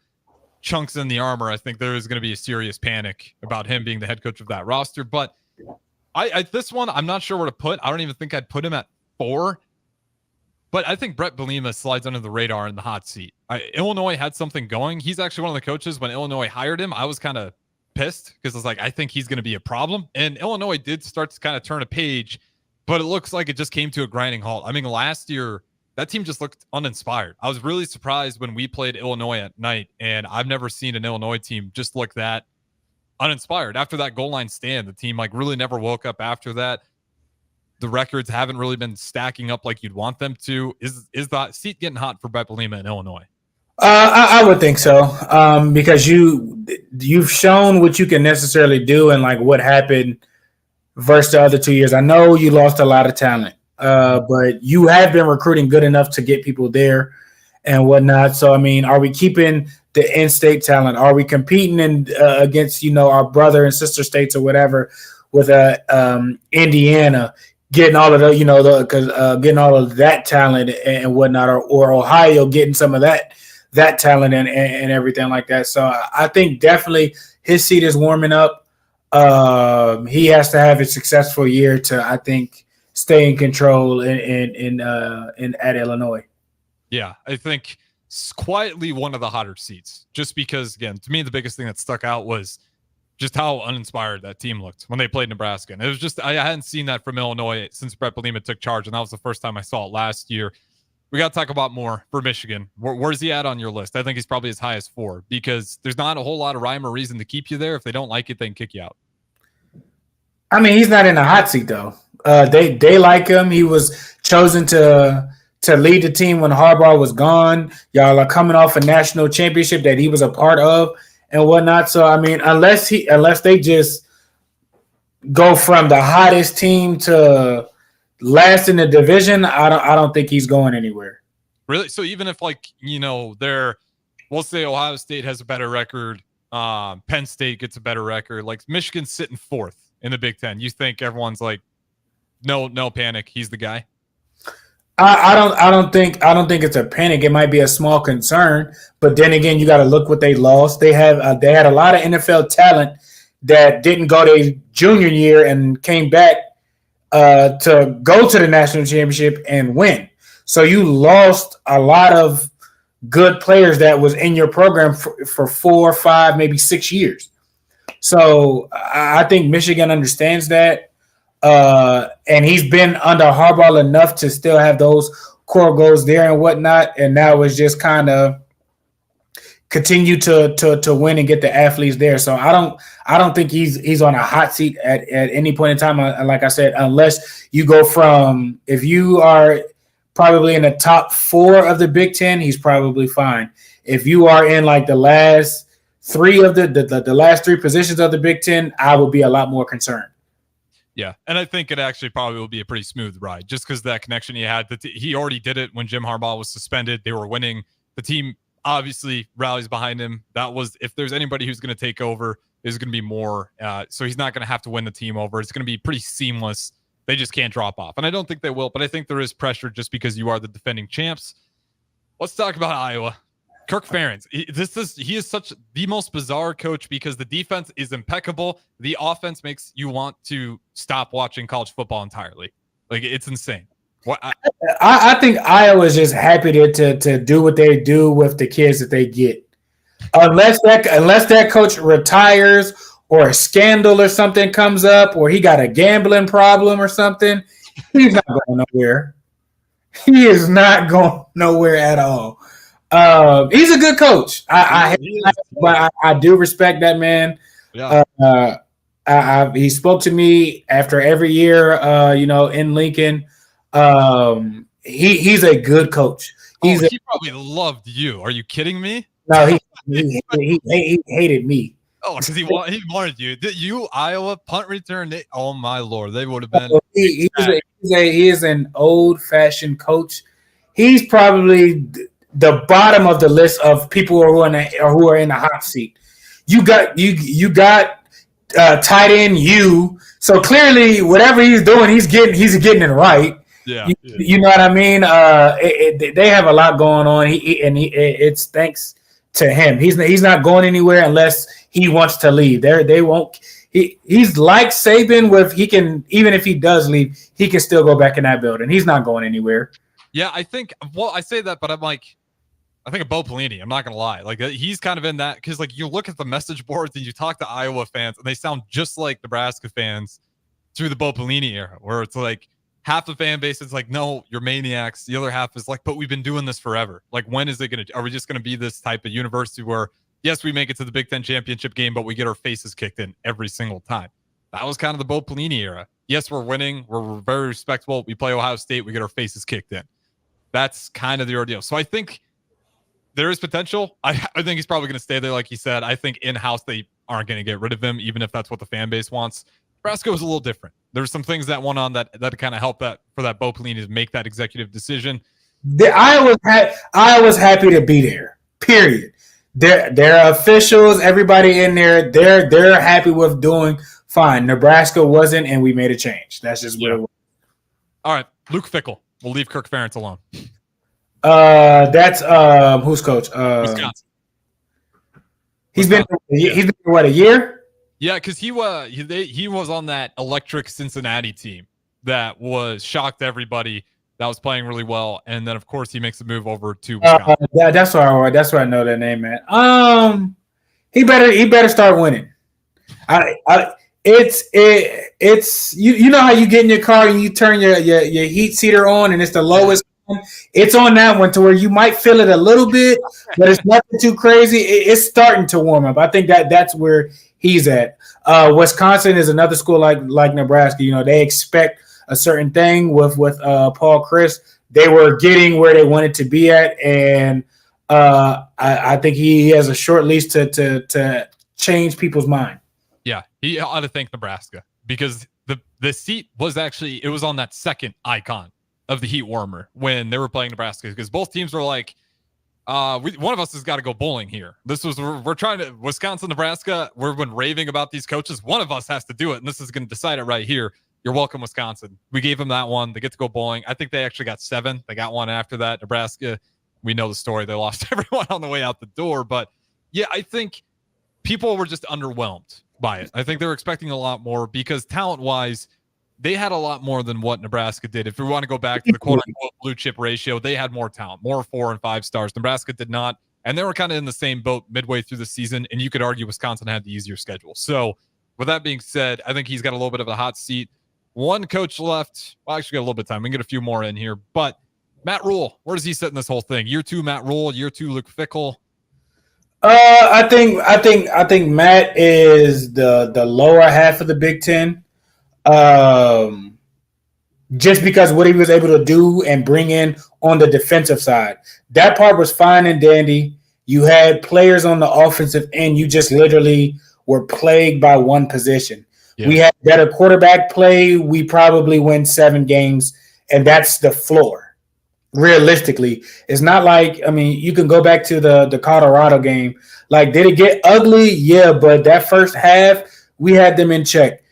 chunks in the armor, I think there is going to be a serious panic about him being the head coach of that roster. But I this one, I'm not sure where to put. I don't even think I'd put him at 4. But I think Brett Bielema slides under the radar in the hot seat. Illinois had something going. He's actually one of the coaches when Illinois hired him. I was kind of pissed because I was like, I think he's going to be a problem. And Illinois did start to kind of turn a page, but it looks like it just came to a grinding halt. I mean, last year, that team just looked uninspired. I was really surprised when we played Illinois at night, and I've never seen an Illinois team just look that uninspired. After that goal line stand, the team really never woke up after that. The records haven't really been stacking up like you'd want them to. Is the seat getting hot for Brett Bielema in Illinois? I would think so, because you've shown what you can necessarily do and what happened versus the other 2 years. I know you lost a lot of talent, but you have been recruiting good enough to get people there and whatnot. So, I mean, are we keeping the in-state talent? Are we competing against, our brother and sister states or whatever with Indiana? Getting all of getting all of that talent and whatnot, or Ohio getting some of that talent and everything like that. So I think definitely his seat is warming up. He has to have a successful year to, I think, stay in control at Illinois. Yeah, I think it's quietly one of the hotter seats. Just because, again, to me, the biggest thing that stuck out was just how uninspired that team looked when they played Nebraska. And it was just, I hadn't seen that from Illinois since Brett Bielema took charge, and that was the first time I saw it last year. We got to talk about more for Michigan. Where's he at on your list? I think he's probably as high as 4 because there's not a whole lot of rhyme or reason to keep you there. If they don't like it, they can kick you out. I mean, he's not in the hot seat, though. They like him. He was chosen to lead the team when Harbaugh was gone. Y'all are coming off a national championship that he was a part of and whatnot. So, I mean, unless they just go from the hottest team to last in the division, I don't think he's going anywhere. Really? So even if we'll say Ohio State has a better record, Penn State gets a better record, Michigan's sitting 4th in the Big Ten, you think everyone's like, no panic, he's the guy? I don't think it's a panic. It might be a small concern, but then again, you got to look what they lost. They had a lot of NFL talent that didn't go their junior year and came back to go to the national championship and win. So you lost a lot of good players that was in your program for 4, 5, maybe 6 years. So I think Michigan understands that. And he's been under Harbaugh enough to still have those core goals there and whatnot. And now it's just kind of continue to win and get the athletes there. So I don't think he's on a hot seat at any point in time. Like I said, unless you go from, if you are probably in the top 4 of the Big Ten, he's probably fine. If you are in the last 3 of the last 3 positions of the Big Ten, I would be a lot more concerned. Yeah, and I think it actually probably will be a pretty smooth ride just because that connection he had. He already did it when Jim Harbaugh was suspended. They were winning. The team obviously rallies behind him. That was, if there's anybody who's going to take over, there's going to be more. So he's not going to have to win the team over. It's going to be pretty seamless. They just can't drop off. And I don't think they will, but I think there is pressure just because you are the defending champs. Let's talk about Iowa. Kirk Ferentz. He is such the most bizarre coach because the defense is impeccable. The offense makes you want to stop watching college football entirely. It's insane. I think Iowa is just happy to do what they do with the kids that they get. Unless that coach retires or a scandal or something comes up or he got a gambling problem or something, he's not going nowhere. He is not going nowhere at all. He's a good coach. I do respect that man. Yeah. He spoke to me after every year, in Lincoln. He's a good coach. He probably loved you. Are you kidding me? No, he hated me. Oh, because he wanted you. You Iowa punt return. Oh my Lord, they would have been. He is an old-fashioned coach. He's probably the bottom of the list of people who are in the hot seat. You got tight end you. So clearly, whatever he's doing, he's getting it right. Yeah, you know what I mean. They have a lot going on. It's thanks to him. He's not going anywhere unless he wants to leave. They won't. He's like Saban with he can, even if he does leave, he can still go back in that building. He's not going anywhere. Yeah, I think. Well, I say that, but I'm like, I think of Bo Pelini. I'm not gonna lie. Like he's kind of in that because like you look at the message boards and you talk to Iowa fans and they sound just like Nebraska fans through the Bo Pelini era, where it's like half the fan base is like, no, you're maniacs. The other half is like, but we've been doing this forever. Like, when is it gonna? Are we just gonna be this type of university where yes, we make it to the Big Ten championship game, but we get our faces kicked in every single time? That was kind of the Bo Pelini era. Yes, we're winning. We're very respectable. We play Ohio State. We get our faces kicked in. That's kind of the ordeal. So I think there is potential. I think he's probably going to stay there, like he said. I think in-house they aren't going to get rid of him, even if that's what the fan base wants. Nebraska was a little different. There's some things that went on that kind of helped that for that Bo Pelini to make that executive decision. I was happy to be there. Period. Their officials, everybody in there, they're happy with doing fine. Nebraska wasn't, and we made a change. That's just what it was. All right, Luke Fickell. We'll leave Kirk Ferentz alone. That's who's coach? Wisconsin. He's been what, a year? Yeah, because he was on that electric Cincinnati team that was shocked everybody. That was playing really well, and then of course he makes a move over to Wisconsin. That's why I know that name, man. He better start winning. It's you know how you get in your car and you turn your heat seater on and it's the lowest. It's on that one to where you might feel it a little bit, but it's nothing too crazy. It's starting to warm up. I think that's where he's at. Wisconsin is another school like Nebraska. You know, they expect a certain thing with Paul Chris. They were getting where they wanted to be at, and I think he has a short leash to change people's mind. Yeah, he ought to thank Nebraska because the seat was actually, it was on that second icon of the heat warmer when they were playing Nebraska, because both teams were like, one of us has got to go bowling here. We're trying to, Wisconsin, Nebraska, we've been raving about these coaches. One of us has to do it, and this is going to decide it right here. You're welcome, Wisconsin. We gave them that one. They get to go bowling. I think they actually got 7. They got one after that. Nebraska, we know the story. They lost everyone on the way out the door. But yeah, I think people were just underwhelmed by it. I think they were expecting a lot more because talent-wise, they had a lot more than what Nebraska did. If we want to go back to the quote-unquote blue chip ratio, they had more talent, more 4 and 5 stars. Nebraska did not, and they were kind of in the same boat midway through the season, and you could argue Wisconsin had the easier schedule. So with that being said, I think he's got a little bit of a hot seat. One coach left. Well, actually got a little bit of time. We can get a few more in here, but Matt Rule, where does he sit in this whole thing? Year 2, Matt Rule. Year 2, Luke Fickell. I think Matt is the lower half of the Big Ten. Just because what he was able to do and bring in on the defensive side, that part was fine and dandy. You had players on the offensive end. You just literally were plagued by one position. Yeah. We had better quarterback play. We probably win 7 games, and that's the floor. Realistically, it's not like, I mean, you can go back to the Colorado game. Like, did it get ugly? Yeah, but that first half, we had them in check.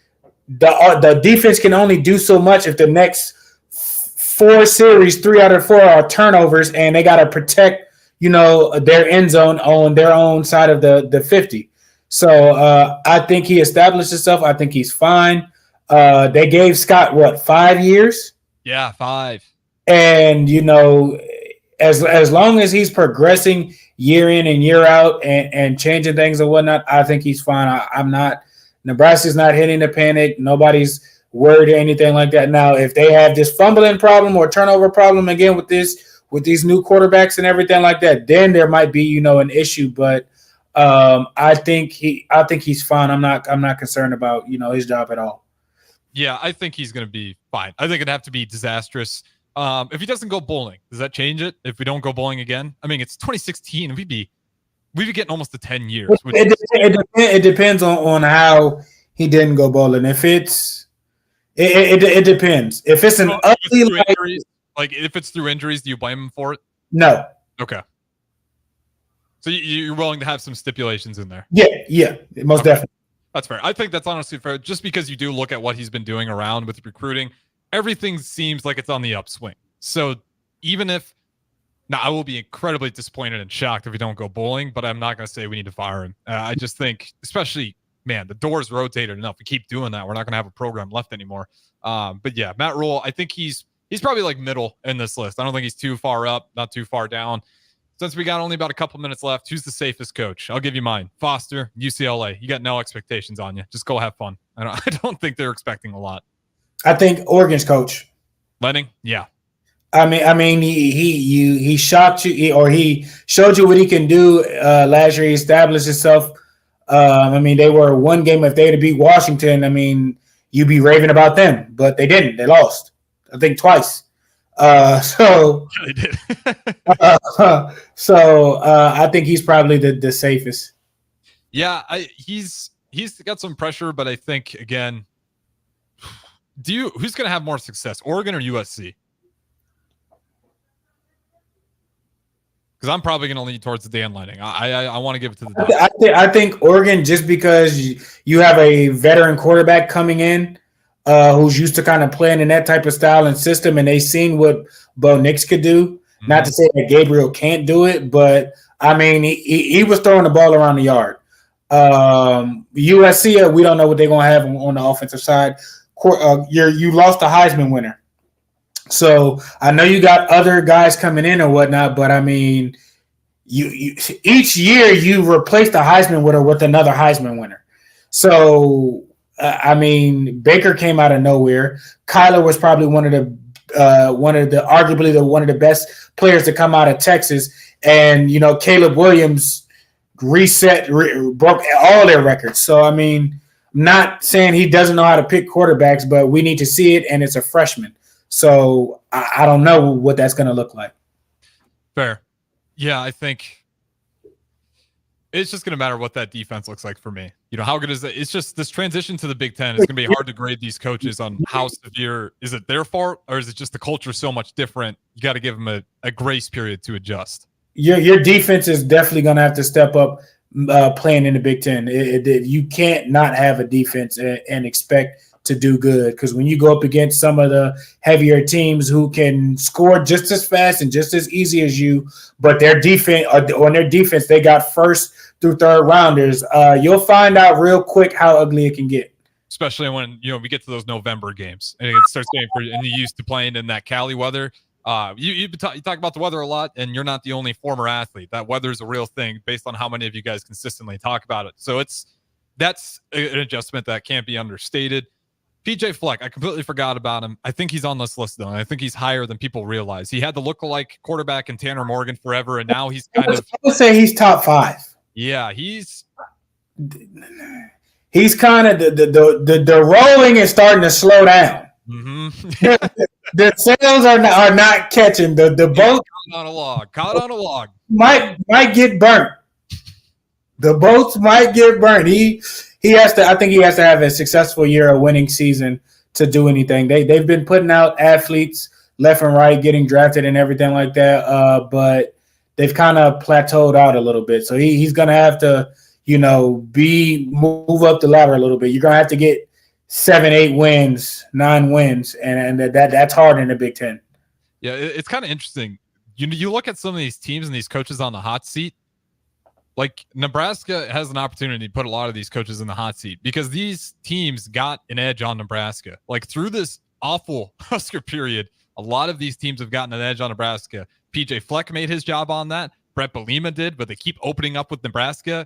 The defense can only do so much if the next 4 series, 3 out of 4 are turnovers, and they got to protect, their end zone on their own side of the 50. So I think he established himself. I think he's fine. They gave Scott 5 years? Yeah, 5. And as long as he's progressing year in and year out and changing things and whatnot, I think he's fine. I'm not. Nebraska's not hitting the panic. Nobody's worried or anything like that. Now, if they have this fumbling problem or turnover problem again with these new quarterbacks and everything like that, then there might be, an issue. But I think he's fine. I'm not concerned about his job at all. Yeah, I think he's going to be fine. I think it'd have to be disastrous. If he doesn't go bowling, does that change it? If we don't go bowling again? I mean, it's 2016. We'd be getting almost to 10 years. It depends on how he didn't go bowling. If it depends. If it's an ugly injuries, like if it's through injuries, do you blame him for it? No. Okay. So you're willing to have some stipulations in there? Yeah, most definitely. That's fair. I think that's honestly fair. Just because you do look at what he's been doing around with recruiting, everything seems like it's on the upswing. So even if now, I will be incredibly disappointed and shocked if we don't go bowling, but I'm not going to say we need to fire him. I just think, especially, man, the door's rotated enough. We keep doing that, we're not going to have a program left anymore. But yeah, Matt Rule, I think he's probably like middle in this list. I don't think he's too far up, not too far down. Since we got only about a couple minutes left, who's the safest coach? I'll give you mine. Foster, UCLA. You got no expectations on you. Just go have fun. I don't think they're expecting a lot. I think Oregon's coach. Lenning? Yeah. I mean, he shocked you, or he showed you what he can do last year. He established himself. I mean, they were one game. If they had to beat Washington, I mean, you'd be raving about them, but they didn't. They lost, I think, twice. So they did. I think he's probably the safest. Yeah, he's got some pressure, but I think again, who's going to have more success, Oregon or USC? Because I'm probably going to lean towards the Dan Lenning. I want to give it to the. I think Oregon, just because you have a veteran quarterback coming in who's used to kind of playing in that type of style and system, and they've seen what Bo Nix could do. Mm-hmm. Not to say that Gabriel can't do it, but I mean he was throwing the ball around the yard. USC, we don't know what they're going to have on the offensive side. You lost a Heisman winner. So I know you got other guys coming in and whatnot, but I mean, you each year you replace the Heisman winner with another Heisman winner. So I mean, Baker came out of nowhere. Kyler was probably one of the best players to come out of Texas, and Caleb Williams broke all their records. So I mean, I'm not saying he doesn't know how to pick quarterbacks, but we need to see it, and it's a freshman. So I don't know what that's going to look like. Fair. Yeah, I think it's just going to matter what that defense looks like for me. How good is it? It's just this transition to the Big Ten. It's going to be hard to grade these coaches on how severe. Is it their fault, or is it just the culture so much different? You got to give them a grace period to adjust. Your defense is definitely going to have to step up playing in the Big Ten. You can't not have a defense and expect to do good, because when you go up against some of the heavier teams who can score just as fast and just as easy as you, but their defense they got first through third rounders, you'll find out real quick how ugly it can get. Especially when we get to those November games and it starts getting and you're used to playing in that Cali weather. You talk about the weather a lot, and you're not the only former athlete. That weather is a real thing based on how many of you guys consistently talk about it. So that's an adjustment that can't be understated. PJ Fleck, I completely forgot about him. I think he's on this list, though, and I think he's higher than people realize. He had the lookalike quarterback in Tanner Morgan forever, and now he's kind of... I would say he's top 5. Yeah, he's kind of... The rolling is starting to slow down. Mm-hmm. The sails are not catching. The boat... Caught on a log. Might get burnt. The boats might get burnt. He has to. I think he has to have a successful year, a winning season to do anything. They've been putting out athletes left and right, getting drafted and everything like that. But they've kind of plateaued out a little bit. So he's going to have to, move up the ladder a little bit. You're going to have to get 7, 8 wins, 9 wins, and that's hard in the Big Ten. Yeah, it's kind of interesting. You look at some of these teams and these coaches on the hot seat. Like Nebraska has an opportunity to put a lot of these coaches in the hot seat because these teams got an edge on Nebraska. Like through this awful Husker period, a lot of these teams have gotten an edge on Nebraska. PJ Fleck made his job on that. Brett Bielema did, but they keep opening up with Nebraska,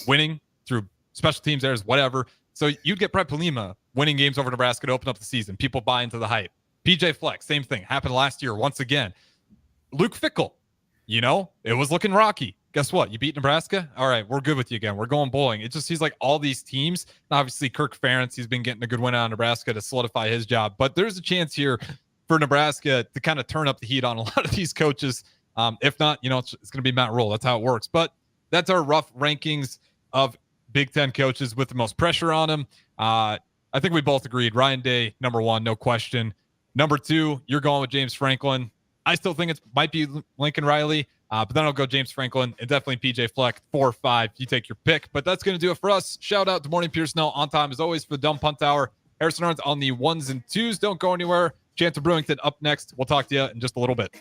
winning through special teams errors, whatever. So you'd get Brett Bielema winning games over Nebraska to open up the season. People buy into the hype. PJ Fleck, same thing. Happened last year once again. Luke Fickell, it was looking rocky. guess what? You beat Nebraska. All right, we're good with you again. We're going bowling. It just seems like all these teams, obviously Kirk Ferentz, he's been getting a good win out of Nebraska to solidify his job, but there's a chance here for Nebraska to kind of turn up the heat on a lot of these coaches. If not, it's going to be Matt Rule. That's how it works. But that's our rough rankings of Big Ten coaches with the most pressure on them. I think we both agreed. Ryan Day, number 1, no question. Number 2, you're going with James Franklin. I still think it might be Lincoln Riley, but then I'll go James Franklin and definitely PJ Fleck, 4 or 5. You take your pick. But that's going to do it for us. Shout out to Morning Pierson-El on time as always for the Dumb Punt Hour. Harrison Arns on the 1s and 2s. Don't go anywhere. Chance of Brewington up next. We'll talk to you in just a little bit.